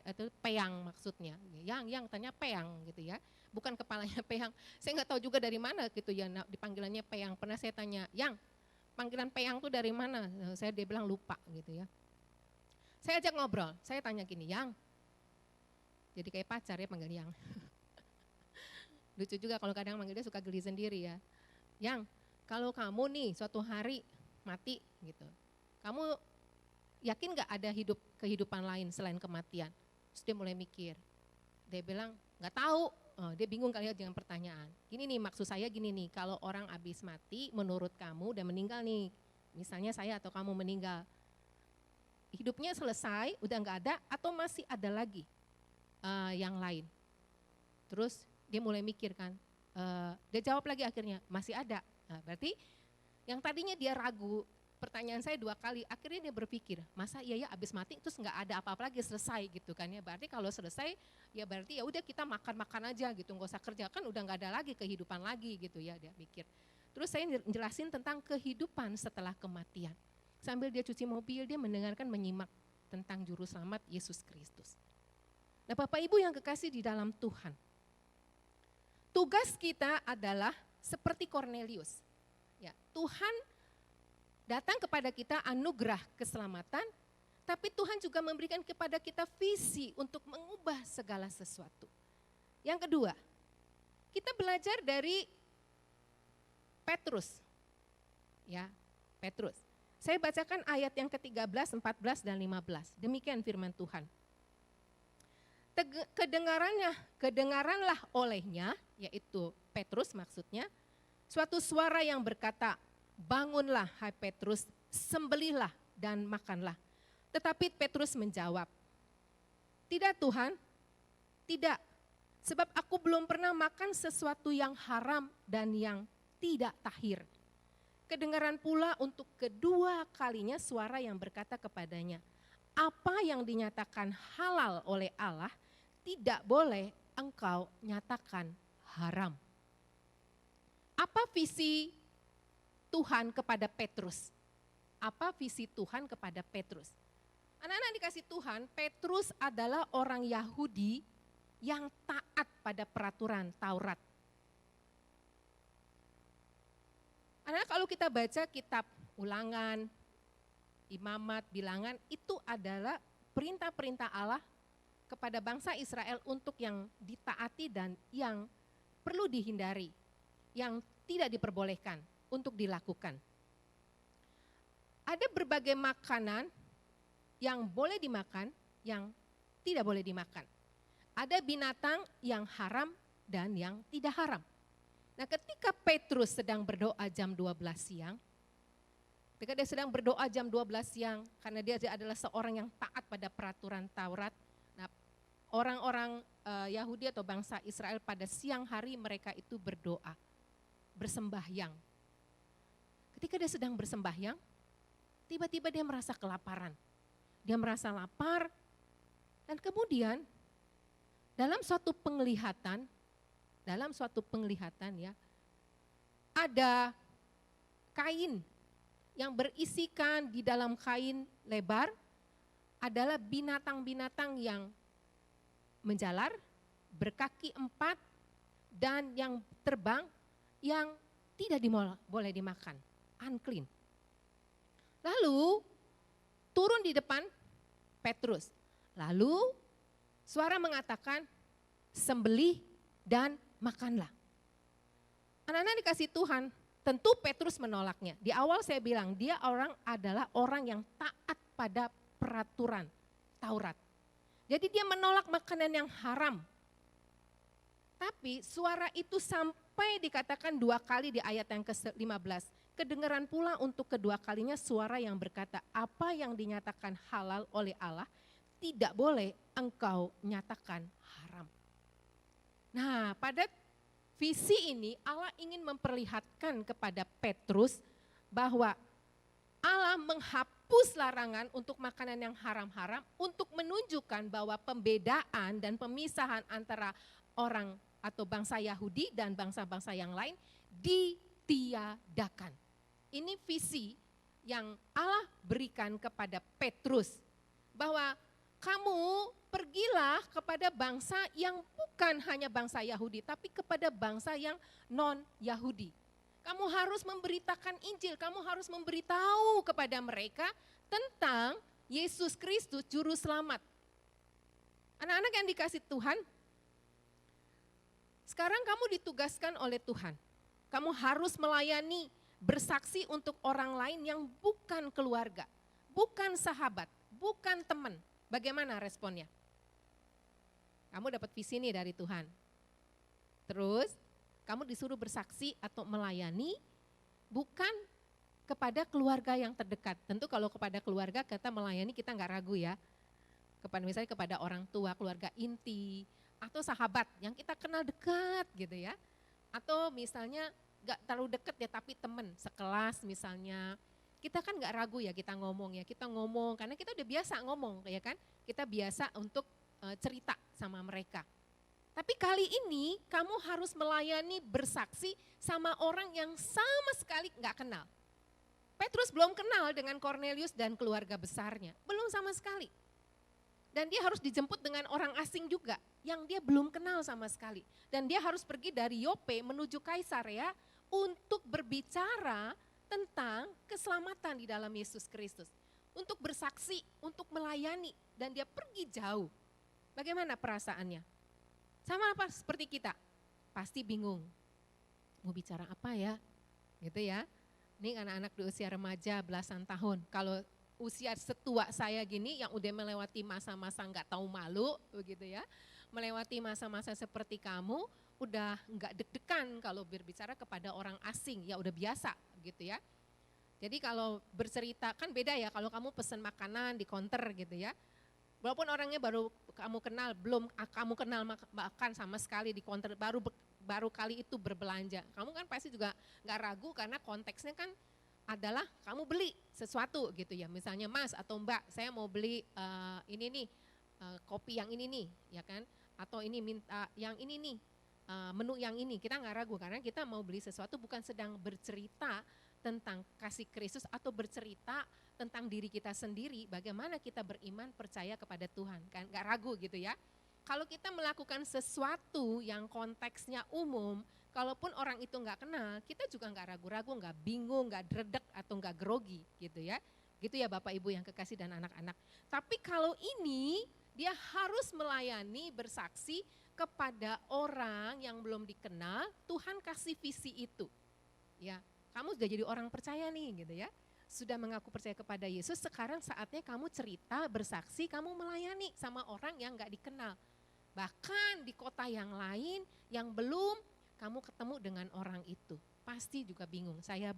Speaker 4: itu peyang maksudnya, yang tanya peyang gitu ya, bukan kepalanya peyang. Saya nggak tahu juga dari mana gitu ya dipanggilannya peyang. Pernah saya tanya, yang panggilan peyang tuh dia bilang lupa gitu ya. Saya ajak ngobrol, saya tanya gini, yang, jadi kayak pacar ya panggil yang. Lucu juga kalau kadang manggil dia suka geli sendiri ya. Yang, kalau kamu nih suatu hari mati gitu, kamu yakin gak ada kehidupan lain selain kematian? Terus dia mulai mikir, dia bilang gak tahu. Dia bingung kali ya dengan pertanyaan. Gini nih, maksud saya gini nih, kalau orang habis mati menurut kamu dan meninggal nih, misalnya saya atau kamu meninggal, hidupnya selesai, udah gak ada atau masih ada lagi yang lain? Terus dia mulai mikir kan, dia jawab lagi akhirnya, masih ada. Nah, berarti yang tadinya dia ragu, pertanyaan saya 2 kali, akhirnya dia berpikir, masa iya ya abis mati terus nggak ada apa-apa lagi, selesai gitu kan ya. Berarti kalau selesai ya berarti ya udah kita makan-makan aja gitu, nggak usah kerja, kan udah nggak ada lagi kehidupan lagi gitu ya, dia pikir. Terus saya jelasin tentang kehidupan setelah kematian. Sambil dia cuci mobil, dia mendengarkan, menyimak tentang Juru Selamat Yesus Kristus. Nah, Bapak Ibu yang kekasih di dalam Tuhan, tugas kita adalah seperti Kornelius. Ya, Tuhan datang kepada kita anugerah keselamatan, tapi Tuhan juga memberikan kepada kita visi untuk mengubah segala sesuatu. Yang kedua, kita belajar dari Petrus. Ya, Petrus. Saya bacakan ayat yang ke-13, 14 dan 15. Demikian firman Tuhan. Kedengaranlah olehnya, yaitu Petrus maksudnya, suatu suara yang berkata, "Bangunlah hai Petrus, sembelihlah dan makanlah." Tetapi Petrus menjawab, "Tidak Tuhan, tidak. Sebab aku belum pernah makan sesuatu yang haram dan yang tidak tahir." Kedengaran pula untuk kedua kalinya suara yang berkata kepadanya, "Apa yang dinyatakan halal oleh Allah, tidak boleh engkau nyatakan haram." Apa visi Tuhan kepada Petrus? Apa visi Tuhan kepada Petrus? Anak-anak dikasih Tuhan, Petrus adalah orang Yahudi yang taat pada peraturan Taurat. Anak, kalau kita baca kitab Ulangan, Imamat, Bilangan, itu adalah perintah-perintah Allah kepada bangsa Israel untuk yang ditaati dan yang perlu dihindari, yang tidak diperbolehkan untuk dilakukan. Ada berbagai makanan yang boleh dimakan, yang tidak boleh dimakan. Ada binatang yang haram dan yang tidak haram. Nah, ketika Petrus sedang berdoa jam 12 siang, ketika dia sedang berdoa jam 12 siang, karena dia adalah seorang yang taat pada peraturan Taurat. Nah, orang-orang Yahudi atau bangsa Israel pada siang hari mereka itu berdoa, bersembahyang. Ketika dia sedang bersembahyang, tiba-tiba dia merasa kelaparan. Dia merasa lapar, dan kemudian dalam suatu penglihatan ya, ada kain yang berisikan di dalam kain lebar adalah binatang-binatang yang menjalar, berkaki 4, dan yang terbang yang tidak boleh dimakan, unclean. Lalu turun di depan Petrus. Lalu suara mengatakan, "Sembelih dan makanlah." Anak-anak dikasih Tuhan, tentu Petrus menolaknya. Di awal saya bilang, dia adalah orang yang taat pada peraturan Taurat. Jadi dia menolak makanan yang haram. Tapi suara itu sampai dikatakan 2 kali di ayat yang ke-15. Kedengaran pula untuk kedua kalinya suara yang berkata, "Apa yang dinyatakan halal oleh Allah, tidak boleh engkau nyatakan haram." Nah, pada visi ini Allah ingin memperlihatkan kepada Petrus bahwa Allah menghapus larangan untuk makanan yang haram-haram untuk menunjukkan bahwa pembedaan dan pemisahan antara orang atau bangsa Yahudi dan bangsa-bangsa yang lain ditiadakan. Ini visi yang Allah berikan kepada Petrus bahwa kamu pergilah kepada bangsa yang bukan hanya bangsa Yahudi, tapi kepada bangsa yang non-Yahudi. Kamu harus memberitakan Injil, kamu harus memberitahu kepada mereka tentang Yesus Kristus Juru Selamat. Anak-anak yang dikasih Tuhan, sekarang kamu ditugaskan oleh Tuhan. Kamu harus melayani, bersaksi untuk orang lain yang bukan keluarga, bukan sahabat, bukan teman. Bagaimana responnya? Kamu dapat visi nih dari Tuhan. Terus kamu disuruh bersaksi atau melayani bukan kepada keluarga yang terdekat. Tentu kalau kepada keluarga kita melayani kita nggak ragu ya. Misalnya kepada orang tua, keluarga inti, atau sahabat yang kita kenal dekat gitu ya. Atau misalnya nggak terlalu dekat ya tapi teman sekelas misalnya. Kita kan nggak ragu ya kita ngomong karena kita udah biasa ngomong ya kan, kita biasa untuk cerita sama mereka. Tapi kali ini kamu harus melayani bersaksi sama orang yang sama sekali nggak kenal. Petrus belum kenal dengan Cornelius dan keluarga besarnya, belum sama sekali. Dan dia harus dijemput dengan orang asing juga yang dia belum kenal sama sekali. Dan dia harus pergi dari Yope menuju Kaisarea untuk berbicara tentang keselamatan di dalam Yesus Kristus. Untuk bersaksi, untuk melayani, dan dia pergi jauh. Bagaimana perasaannya? Sama apa seperti kita? Pasti bingung. Mau bicara apa ya? Gitu ya. Ini anak-anak di usia remaja belasan tahun. Kalau usia setua saya gini yang udah melewati masa-masa nggak tahu malu begitu ya. Melewati masa-masa seperti kamu udah nggak deg-degan kalau berbicara kepada orang asing, ya udah biasa gitu ya. Jadi kalau bercerita kan beda ya kalau kamu pesen makanan di counter gitu ya. Walaupun orangnya baru kamu kenal, belum kamu kenal makan sama sekali di counter, baru kali itu berbelanja. Kamu kan pasti juga nggak ragu karena konteksnya kan adalah kamu beli sesuatu gitu ya. Misalnya Mas atau Mbak, saya mau beli ini nih, kopi yang ini nih ya kan. Atau ini minta yang ini nih, menu yang ini. Kita nggak ragu karena kita mau beli sesuatu bukan sedang bercerita tentang kasih Kristus atau bercerita tentang diri kita sendiri, bagaimana kita beriman percaya kepada Tuhan, kan nggak ragu gitu ya. Kalau kita melakukan sesuatu yang konteksnya umum, kalaupun orang itu nggak kenal, kita juga nggak ragu-ragu, nggak bingung, nggak dredeg atau nggak grogi gitu ya. Gitu ya Bapak Ibu yang kekasih dan anak-anak. Tapi kalau ini dia harus melayani, bersaksi kepada orang yang belum dikenal, Tuhan kasih visi itu. Ya, kamu sudah jadi orang percaya nih gitu ya. Sudah mengaku percaya kepada Yesus, sekarang saatnya kamu cerita, bersaksi, kamu melayani sama orang yang gak dikenal. Bahkan di kota yang lain yang belum kamu ketemu dengan orang itu. Pasti juga bingung, saya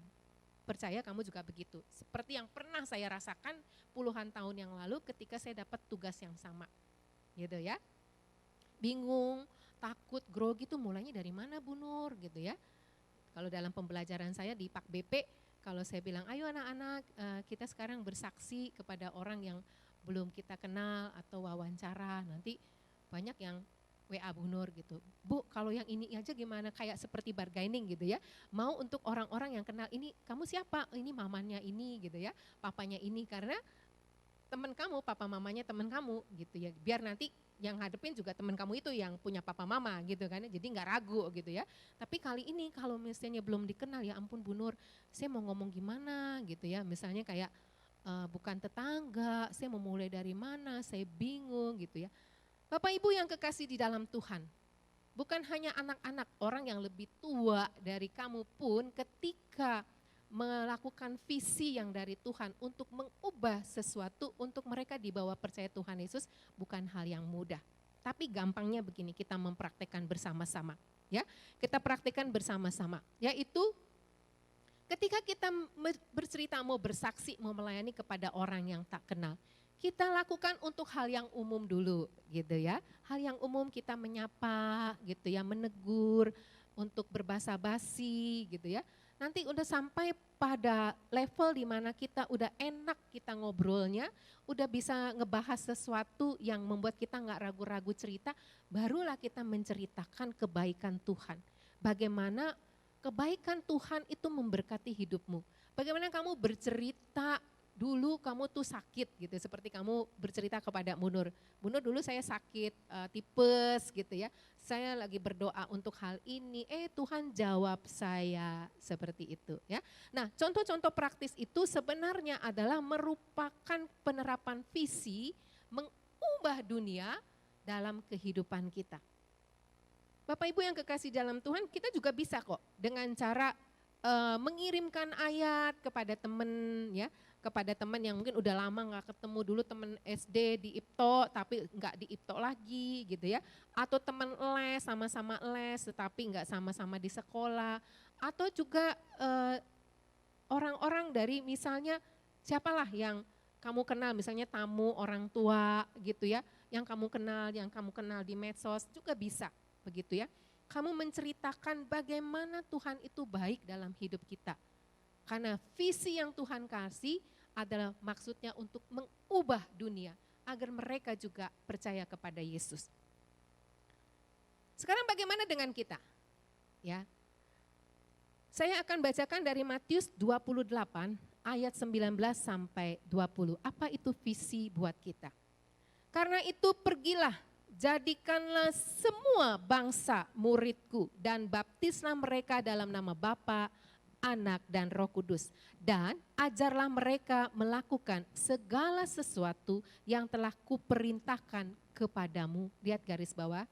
Speaker 4: percaya kamu juga begitu. Seperti yang pernah saya rasakan puluhan tahun yang lalu ketika saya dapat tugas yang sama. Gitu ya. Bingung, takut, grogi itu mulainya dari mana Bu Nur gitu ya. Kalau dalam pembelajaran saya di Pak BP, kalau saya bilang ayo anak-anak kita sekarang bersaksi kepada orang yang belum kita kenal atau wawancara, nanti banyak yang WA Bu Nur gitu. Bu kalau yang ini aja gimana, kayak seperti bargaining gitu ya. Mau untuk orang-orang yang kenal, ini kamu siapa? Ini mamanya ini gitu ya, papanya ini, karena teman kamu, papa mamanya teman kamu gitu ya. Biar nanti yang hadepin juga teman kamu itu yang punya papa mama gitu kan, jadi nggak ragu gitu ya. Tapi kali ini kalau misalnya belum dikenal, ya ampun Bu Nur, saya mau ngomong gimana gitu ya, misalnya kayak bukan tetangga, saya mau mulai dari mana, saya bingung gitu ya. Bapak Ibu yang kekasih di dalam Tuhan, bukan hanya anak-anak, orang yang lebih tua dari kamu pun ketika melakukan visi yang dari Tuhan untuk mengubah sesuatu untuk mereka dibawa percaya Tuhan Yesus bukan hal yang mudah. Tapi gampangnya begini, kita mempraktekkan bersama-sama. Ya, kita praktekkan bersama-sama. Yaitu ketika kita bercerita, mau bersaksi, mau melayani kepada orang yang tak kenal, kita lakukan untuk hal yang umum dulu gitu ya. Hal yang umum kita menyapa gitu ya, menegur, untuk berbahasa basi gitu ya. Nanti udah sampai pada level di mana kita udah enak kita ngobrolnya, udah bisa ngebahas sesuatu yang membuat kita nggak ragu-ragu cerita, barulah kita menceritakan kebaikan Tuhan. Bagaimana kebaikan Tuhan itu memberkati hidupmu. Bagaimana kamu bercerita dulu kamu tuh sakit gitu, seperti kamu bercerita kepada Bu Nur. Bu Nur dulu saya sakit tipes gitu ya, saya lagi berdoa untuk hal ini, Tuhan jawab saya seperti itu ya. Nah contoh-contoh praktis itu sebenarnya adalah merupakan penerapan visi mengubah dunia dalam kehidupan kita. Bapak Ibu yang kekasih dalam Tuhan, kita juga bisa kok dengan cara mengirimkan ayat kepada teman ya, kepada teman yang mungkin udah lama nggak ketemu, dulu teman SD di IPTO tapi nggak di IPTO lagi gitu ya, atau teman les, sama-sama les tetapi nggak sama-sama di sekolah, atau juga orang-orang dari misalnya siapalah yang kamu kenal, misalnya tamu orang tua gitu ya, yang kamu kenal di medsos juga bisa begitu ya. Kamu menceritakan bagaimana Tuhan itu baik dalam hidup kita. Karena visi yang Tuhan kasih adalah maksudnya untuk mengubah dunia agar mereka juga percaya kepada Yesus. Sekarang bagaimana dengan kita? Ya. Saya akan bacakan dari Matius 28 ayat 19 sampai 20. Apa itu visi buat kita? Karena itu pergilah, jadikanlah semua bangsa muridku dan baptislah mereka dalam nama Bapa, Anak dan Roh Kudus. Dan ajarlah mereka melakukan segala sesuatu yang telah kuperintahkan kepadamu. Lihat garis bawah,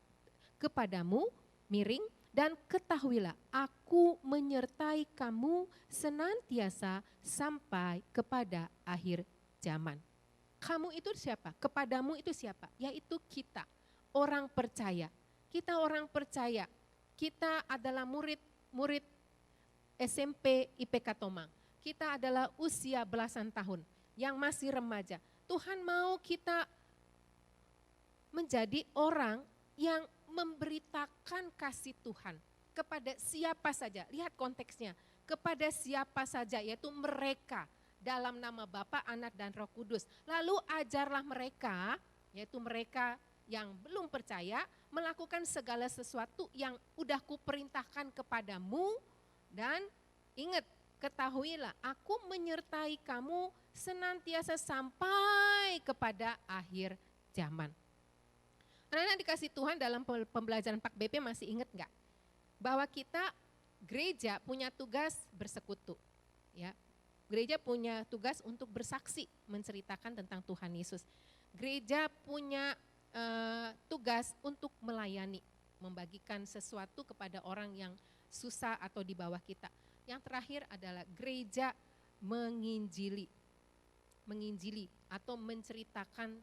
Speaker 4: kepadamu, miring, dan ketahuilah aku menyertai kamu senantiasa sampai kepada akhir zaman. Kamu itu siapa? Kepadamu itu siapa? Yaitu kita, orang percaya. Kita orang percaya, kita adalah murid SMP IPK Tomang. Kita adalah usia belasan tahun yang masih remaja. Tuhan mau kita menjadi orang yang memberitakan kasih Tuhan kepada siapa saja. Lihat konteksnya, kepada siapa saja, yaitu mereka dalam nama Bapa, Anak dan Roh Kudus. Lalu ajarlah mereka, yaitu mereka yang belum percaya, melakukan segala sesuatu yang udah kuperintahkan kepadamu. Dan ingat, ketahuilah aku menyertai kamu senantiasa sampai kepada akhir zaman. Anak-anak dikasih Tuhan dalam pembelajaran Pak BP masih ingat enggak? Bahwa kita gereja punya tugas bersekutu. Ya. Gereja punya tugas untuk bersaksi, menceritakan tentang Tuhan Yesus. Gereja punya tugas untuk melayani, membagikan sesuatu kepada orang yang susah atau di bawah kita. Yang terakhir adalah gereja menginjili atau menceritakan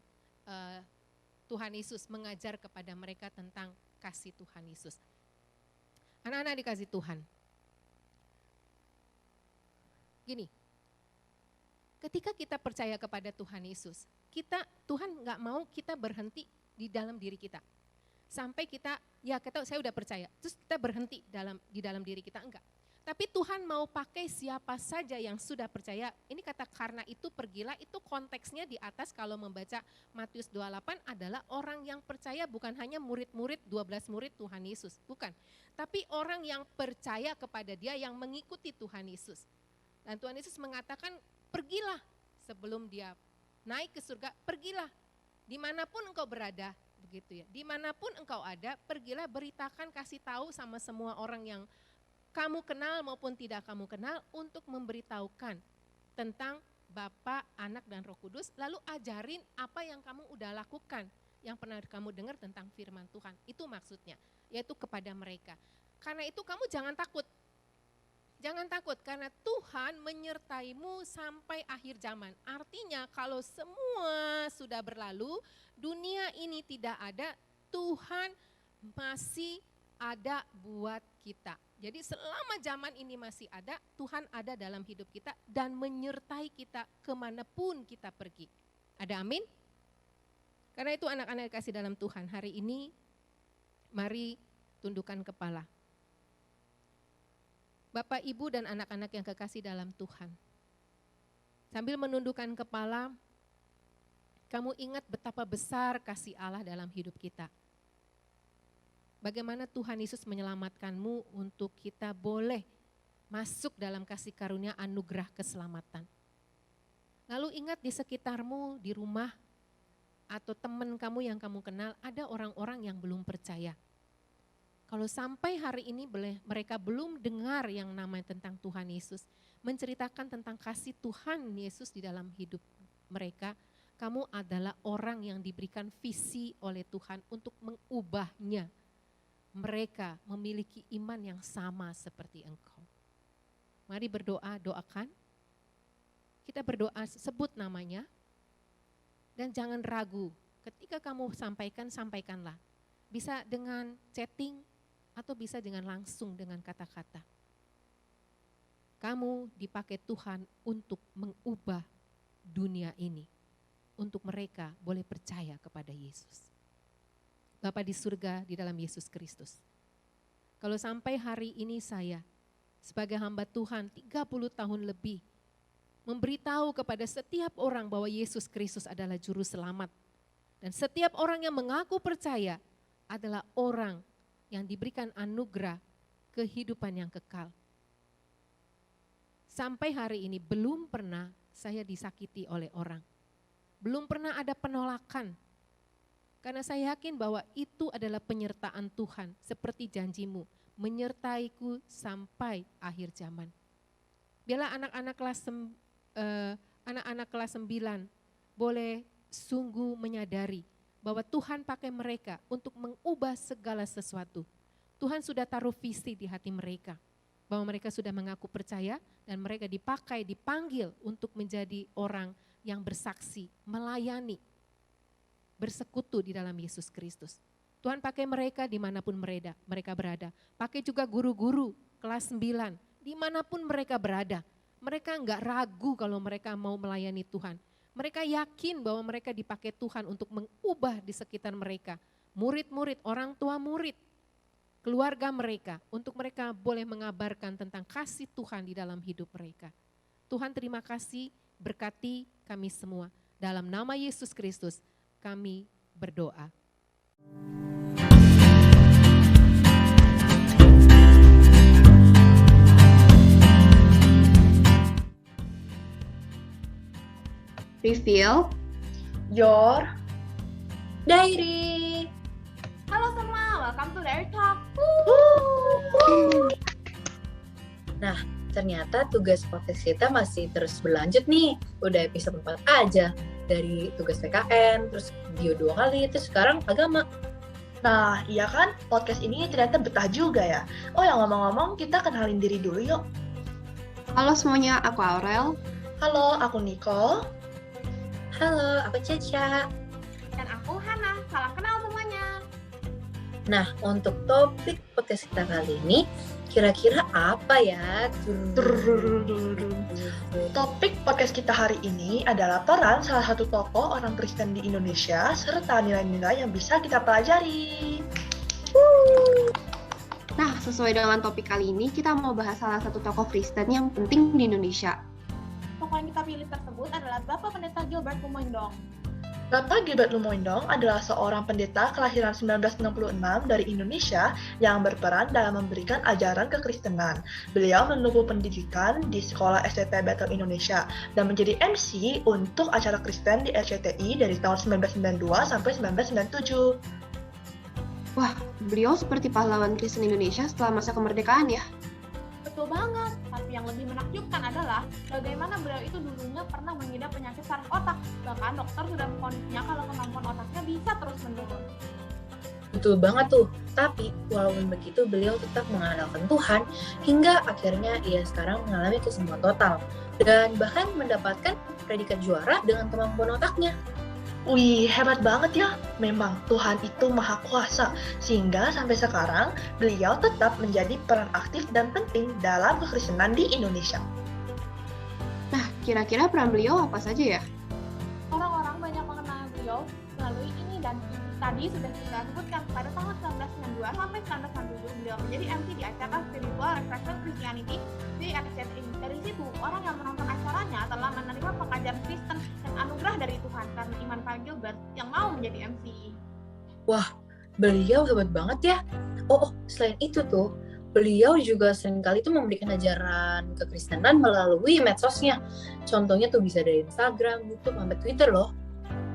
Speaker 4: Tuhan Yesus, mengajar kepada mereka tentang kasih Tuhan Yesus. Anak-anak dikasih Tuhan. Gini, ketika kita percaya kepada Tuhan Yesus, Tuhan nggak mau kita berhenti di dalam diri kita. Sampai kita saya udah percaya, terus kita berhenti di dalam diri kita, enggak. Tapi Tuhan mau pakai siapa saja yang sudah percaya. Ini kata karena itu pergilah, itu konteksnya di atas kalau membaca Matius 28 adalah orang yang percaya, bukan hanya murid-murid, 12 murid Tuhan Yesus, bukan. Tapi orang yang percaya kepada Dia, yang mengikuti Tuhan Yesus. Dan Tuhan Yesus mengatakan pergilah sebelum Dia naik ke surga, pergilah dimanapun engkau berada, begitu ya. Dimanapun engkau ada, pergilah beritakan, kasih tahu sama semua orang yang kamu kenal maupun tidak kamu kenal, untuk memberitahukan tentang Bapa, Anak dan Roh Kudus, lalu ajarin apa yang kamu udah lakukan, yang pernah kamu dengar tentang firman Tuhan. Itu maksudnya, yaitu kepada mereka. Karena itu kamu jangan takut. Jangan takut karena Tuhan menyertaimu sampai akhir zaman. Artinya kalau semua sudah berlalu, dunia ini tidak ada, Tuhan masih ada buat kita. Jadi selama zaman ini masih ada, Tuhan ada dalam hidup kita dan menyertai kita kemanapun kita pergi. Ada amin? Karena itu anak-anak kasih dalam Tuhan, hari ini mari tundukkan kepala. Bapak, Ibu dan anak-anak yang kekasih dalam Tuhan. Sambil menundukkan kepala, kamu ingat betapa besar kasih Allah dalam hidup kita. Bagaimana Tuhan Yesus menyelamatkanmu untuk kita boleh masuk dalam kasih karunia anugerah keselamatan. Lalu ingat di sekitarmu, di rumah, atau teman kamu yang kamu kenal, ada orang-orang yang belum percaya. Kalau sampai hari ini mereka belum dengar yang namanya tentang Tuhan Yesus, menceritakan tentang kasih Tuhan Yesus di dalam hidup mereka, kamu adalah orang yang diberikan visi oleh Tuhan untuk mengubahnya. Mereka memiliki iman yang sama seperti engkau. Mari berdoa, doakan. Kita berdoa, sebut namanya. Dan jangan ragu, ketika kamu sampaikan, sampaikanlah. Bisa dengan chatting atau bisa dengan langsung dengan kata-kata. Kamu dipakai Tuhan untuk mengubah dunia ini. Untuk mereka boleh percaya kepada Yesus. Bapa di surga di dalam Yesus Kristus. Kalau sampai hari ini saya sebagai hamba Tuhan 30 tahun lebih memberitahu kepada setiap orang bahwa Yesus Kristus adalah juru selamat. Dan setiap orang yang mengaku percaya adalah orang yang diberikan anugerah kehidupan yang kekal. sampai hari ini belum pernah saya disakiti oleh orang. Belum pernah ada penolakan. Karena saya yakin bahwa itu adalah penyertaan Tuhan seperti janjimu, menyertaiku sampai akhir zaman. Biarlah anak-anak kelas 9 boleh sungguh menyadari bahwa Tuhan pakai mereka untuk mengubah segala sesuatu. Tuhan sudah taruh visi di hati mereka, bahwa mereka sudah mengaku percaya dan mereka dipanggil untuk menjadi orang yang bersaksi, melayani, bersekutu di dalam Yesus Kristus. Tuhan pakai mereka dimanapun mereka berada. Pakai juga guru-guru kelas 9, dimanapun mereka berada. Mereka enggak ragu kalau mereka mau melayani Tuhan. Mereka yakin bahwa mereka dipakai Tuhan untuk mengubah di sekitar mereka. Murid-murid, orang tua murid, keluarga mereka, untuk mereka boleh mengabarkan tentang kasih Tuhan di dalam hidup mereka. Tuhan terima kasih, berkati kami semua. Dalam nama Yesus Kristus kami berdoa.
Speaker 11: Reveal
Speaker 12: your
Speaker 11: diary.
Speaker 12: Halo semua, welcome to Diary Talk.
Speaker 11: Nah, ternyata tugas podcast kita masih terus berlanjut nih. Udah episode 4 aja. Dari tugas PKN, terus video 2 kali, terus sekarang agama.
Speaker 12: Nah, iya kan? Podcast ini ternyata betah juga ya. Oh, yang ngomong-ngomong, kita kenalin diri dulu yuk.
Speaker 11: Halo semuanya, aku Aurel.
Speaker 12: Halo, aku Nicole.
Speaker 11: Halo, aku Caca.
Speaker 12: Dan aku Hana. Salam kenal semuanya.
Speaker 11: Nah, untuk topik podcast kita kali ini, kira-kira apa ya?
Speaker 12: Topik podcast kita hari ini adalah peran salah satu tokoh orang Kristen di Indonesia serta nilai-nilai yang bisa kita pelajari.
Speaker 11: Nah, sesuai dengan topik kali ini, kita mau bahas salah satu tokoh Kristen yang penting di Indonesia.
Speaker 13: Tokoh yang kita pilih tersebut adalah Bapak Pendeta Gilbert Lumoindong.
Speaker 12: Bapak Gilbert Lumoindong adalah seorang pendeta kelahiran 1966 dari Indonesia yang berperan dalam memberikan ajaran kekristenan. Beliau menempuh pendidikan di Sekolah STT Bethel Indonesia dan menjadi MC untuk acara Kristen di RCTI dari tahun 1992 sampai 1997.
Speaker 11: Wah, beliau seperti pahlawan Kristen Indonesia setelah masa kemerdekaan ya?
Speaker 13: Betul banget, tapi yang lebih menakjubkan adalah bagaimana beliau itu dulunya pernah mengidap penyakit saraf otak. Bahkan dokter sudah mengkondisinya kalau kemampuan otaknya bisa terus menurun.
Speaker 11: Betul banget tuh, tapi walaupun begitu beliau tetap mengandalkan Tuhan hingga akhirnya ia sekarang mengalami kesembuhan total dan bahkan mendapatkan predikat juara dengan kemampuan otaknya.
Speaker 12: Wih, hebat banget ya. Memang Tuhan itu maha kuasa, sehingga sampai sekarang beliau tetap menjadi peran aktif dan penting dalam kekristenan di Indonesia.
Speaker 11: Nah, kira-kira peran beliau apa saja ya?
Speaker 13: Orang-orang banyak mengenal beliau melalui ini dan tadi sudah kita sebutkan pada tahun 1992 sampai 1997 beliau menjadi MC di acara Spiritual Reflection Christianity di RCTI. Dari situ, orang yang menonton acaranya telah menerima pengajaran Kristen dan anugerah dari Tuhan karena iman Pak Gilbert yang mau menjadi MC.
Speaker 11: Wah, beliau hebat banget ya. Oh, selain itu tuh, beliau juga seringkali tuh memberikan ajaran kekristenan melalui medsosnya. Contohnya tuh bisa dari Instagram, YouTube, sampai Twitter loh.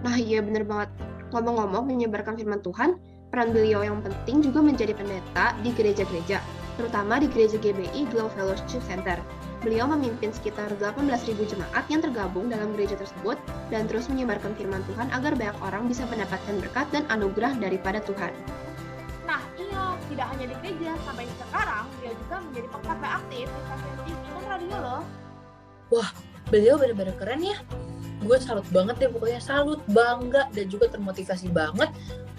Speaker 14: Nah iya bener banget. Ngomong-ngomong menyebarkan firman Tuhan, peran beliau yang penting juga menjadi pendeta di gereja-gereja, terutama di gereja GBI Glow Fellowship Center. Beliau memimpin sekitar 18.000 jemaat yang tergabung dalam gereja tersebut dan terus menyebarkan firman Tuhan agar banyak orang bisa mendapatkan berkat dan anugerah daripada Tuhan.
Speaker 13: Nah iya, tidak hanya di gereja, sampai sekarang dia juga menjadi pekerja aktif di stasiun TV dan radio loh.
Speaker 11: Wah, beliau benar-benar keren ya. Gue salut banget deh, pokoknya salut, bangga, dan juga termotivasi banget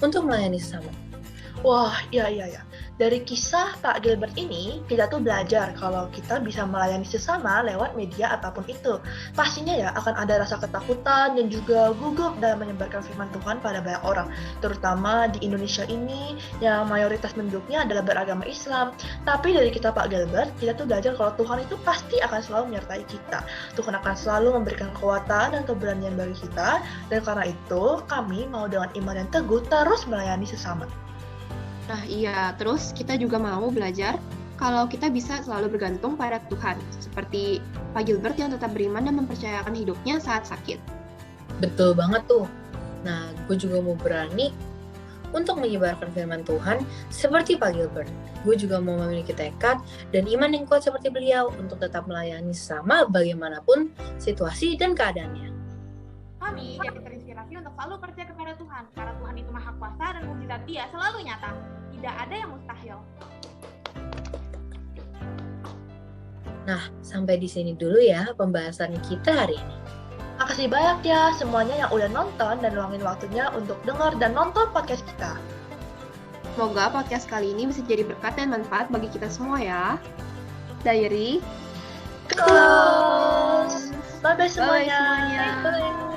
Speaker 11: untuk melayani sesama.
Speaker 12: Wah, iya. Dari kisah Pak Gilbert ini, kita tuh belajar kalau kita bisa melayani sesama lewat media apapun itu. Pastinya ya akan ada rasa ketakutan dan juga gugup dalam menyebarkan firman Tuhan pada banyak orang. Terutama di Indonesia ini yang mayoritas penduduknya adalah beragama Islam. Tapi dari kisah Pak Gilbert, kita tuh belajar kalau Tuhan itu pasti akan selalu menyertai kita. Tuhan akan selalu memberikan kekuatan dan keberanian bagi kita. Dan karena itu, kami mau dengan iman yang teguh terus melayani sesama.
Speaker 14: Nah iya, terus kita juga mau belajar kalau kita bisa selalu bergantung pada Tuhan, seperti Pak Gilbert yang tetap beriman dan mempercayakan hidupnya saat sakit.
Speaker 11: Betul banget tuh. Nah, gue juga mau berani untuk menyebarkan firman Tuhan seperti Pak Gilbert. Gue juga mau memiliki tekad dan iman yang kuat seperti beliau untuk tetap melayani sesama bagaimanapun situasi dan keadaannya.
Speaker 13: Kami jadi terinspirasi untuk selalu percaya kepada Tuhan, karena Tuhan itu maha kuasa dan mukjizat Dia selalu nyata. Tidak ada yang mustahil.
Speaker 11: Nah, sampai di sini dulu ya pembahasan kita hari ini.
Speaker 12: Makasih banyak ya semuanya yang udah nonton dan luangin waktunya untuk dengar dan nonton podcast kita.
Speaker 14: Semoga podcast kali ini bisa jadi berkat dan manfaat bagi kita semua ya. Diary
Speaker 12: close. Bye-bye semuanya.
Speaker 14: Bye-bye.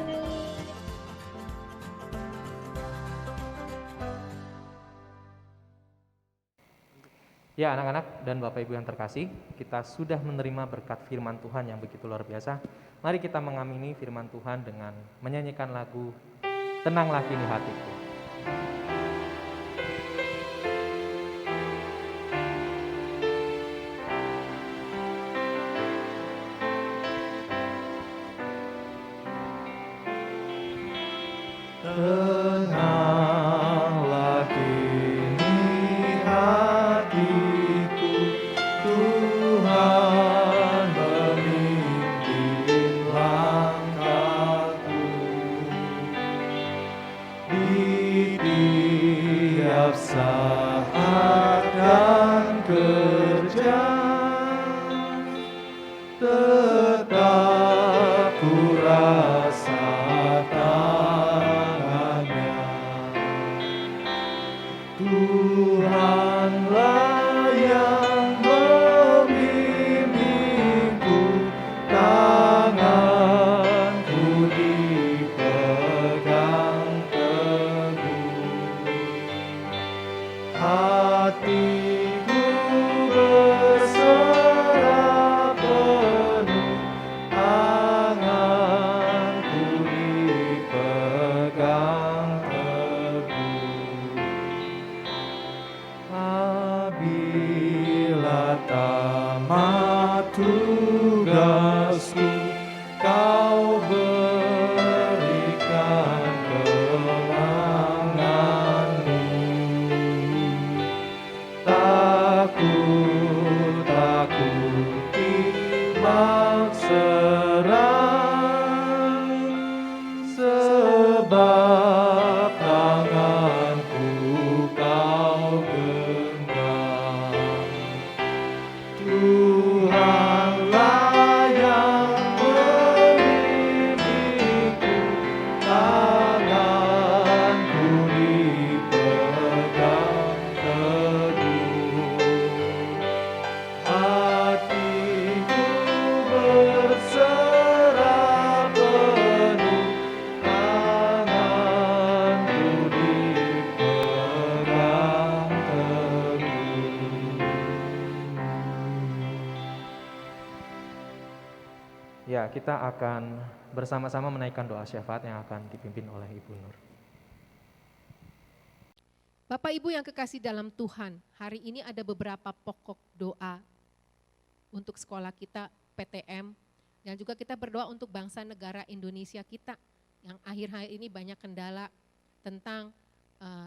Speaker 2: Ya anak-anak dan Bapak Ibu yang terkasih, kita sudah menerima berkat firman Tuhan yang begitu luar biasa. Mari kita mengamini firman Tuhan dengan menyanyikan lagu Tenanglah Kini Hatiku.
Speaker 3: Tenanglah kini hatiku, Tuhan memimpin langkahku. Di tiap saat dan kerja, tetap ku rasa tangannya. Tuhanlah yang membimbingku, tanganku dipegang teguh. Hatiku berserah penuh, tanganku dipegang teguh. Apabila tamat tugasku, Kau berikan kemenangan-Mu. Takuti timbang serang, sebab tanganku Kau genggam. Tuhanlah yang membimbingku, tanganku dipegang teguh. Hatiku berserah penuh, tanganku dipegang teguh.
Speaker 2: Ya, kita akan bersama-sama menaikkan doa syafaat yang akan dipimpin oleh Ibu Nur.
Speaker 4: Bapak Ibu yang kekasih dalam Tuhan, hari ini ada beberapa pokok doa untuk sekolah kita PTM, dan juga kita berdoa untuk bangsa negara Indonesia kita yang akhir-akhir ini banyak kendala tentang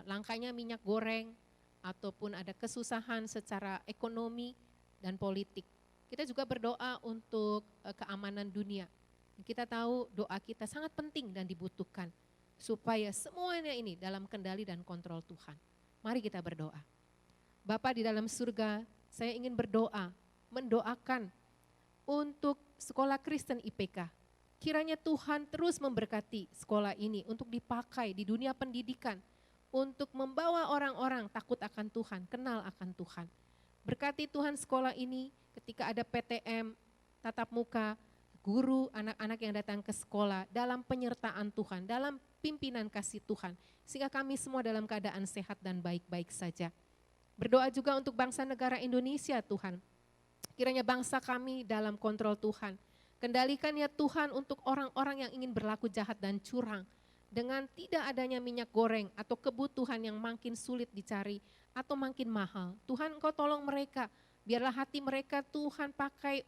Speaker 4: langkanya minyak goreng ataupun ada kesusahan secara ekonomi dan politik. Kita juga berdoa untuk keamanan dunia. Kita tahu doa kita sangat penting dan dibutuhkan supaya semuanya ini dalam kendali dan kontrol Tuhan. Mari kita berdoa. Bapa di dalam surga, saya ingin berdoa, mendoakan untuk sekolah Kristen IPK. Kiranya Tuhan terus memberkati sekolah ini untuk dipakai di dunia pendidikan, untuk membawa orang-orang takut akan Tuhan, kenal akan Tuhan. Berkati Tuhan sekolah ini ketika ada PTM, tatap muka, guru, anak-anak yang datang ke sekolah dalam penyertaan Tuhan, dalam pimpinan kasih Tuhan, sehingga kami semua dalam keadaan sehat dan baik-baik saja. Berdoa juga untuk bangsa negara Indonesia Tuhan, kiranya bangsa kami dalam kontrol Tuhan. Kendalikan ya Tuhan untuk orang-orang yang ingin berlaku jahat dan curang, dengan tidak adanya minyak goreng atau kebutuhan yang makin sulit dicari atau makin mahal. Tuhan Engkau tolong mereka Biarlah hati mereka Tuhan pakai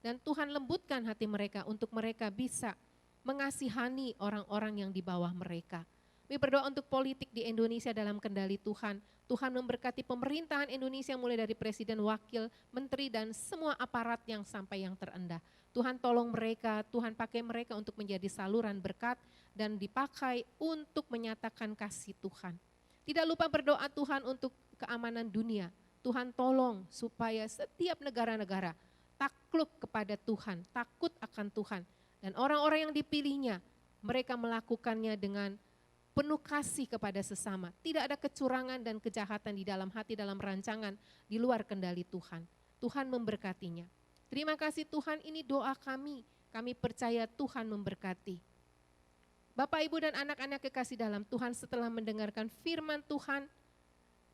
Speaker 4: dan Tuhan lembutkan hati mereka untuk mereka bisa mengasihani orang-orang yang di bawah mereka. Kami berdoa untuk politik di Indonesia dalam kendali Tuhan. Tuhan memberkati pemerintahan Indonesia mulai dari presiden, wakil, menteri, dan semua aparat yang sampai yang terendah. Tuhan tolong mereka, Tuhan pakai mereka untuk menjadi saluran berkat dan dipakai untuk menyatakan kasih Tuhan. Tidak lupa berdoa Tuhan untuk keamanan dunia. Tuhan tolong supaya setiap negara-negara takluk kepada Tuhan, takut akan Tuhan. Dan orang-orang yang dipilihnya, mereka melakukannya dengan penuh kasih kepada sesama. Tidak ada kecurangan dan kejahatan di dalam hati, dalam rancangan, di luar kendali Tuhan. Tuhan memberkatinya. Terima kasih Tuhan, ini doa kami. Kami percaya Tuhan memberkati. Bapak, Ibu, dan anak-anak kekasih dalam Tuhan, setelah mendengarkan firman Tuhan,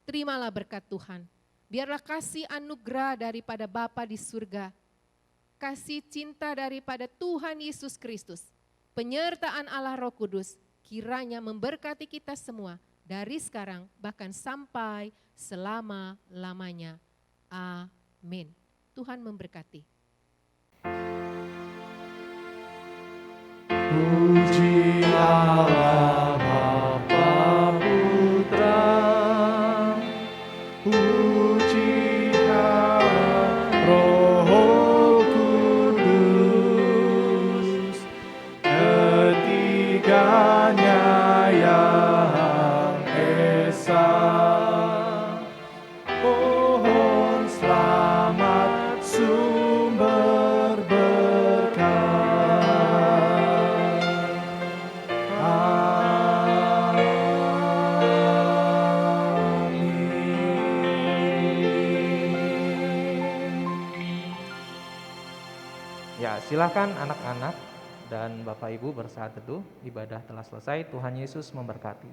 Speaker 4: terimalah berkat Tuhan. Biarlah kasih anugerah daripada Bapa di surga, kasih cinta daripada Tuhan Yesus Kristus, penyertaan Allah Roh Kudus, kiranya memberkati kita semua dari sekarang bahkan sampai selama-lamanya. Amin. Tuhan memberkati.
Speaker 3: Puji Allah Bapa Putra, puji Allah Roh Kudus, ketiganya yang esa. Pohon selamat sumber berkat.
Speaker 2: Ya, silakan anak-anak dan Bapak Ibu bersaat teduh. Ibadah telah selesai. Tuhan Yesus memberkati.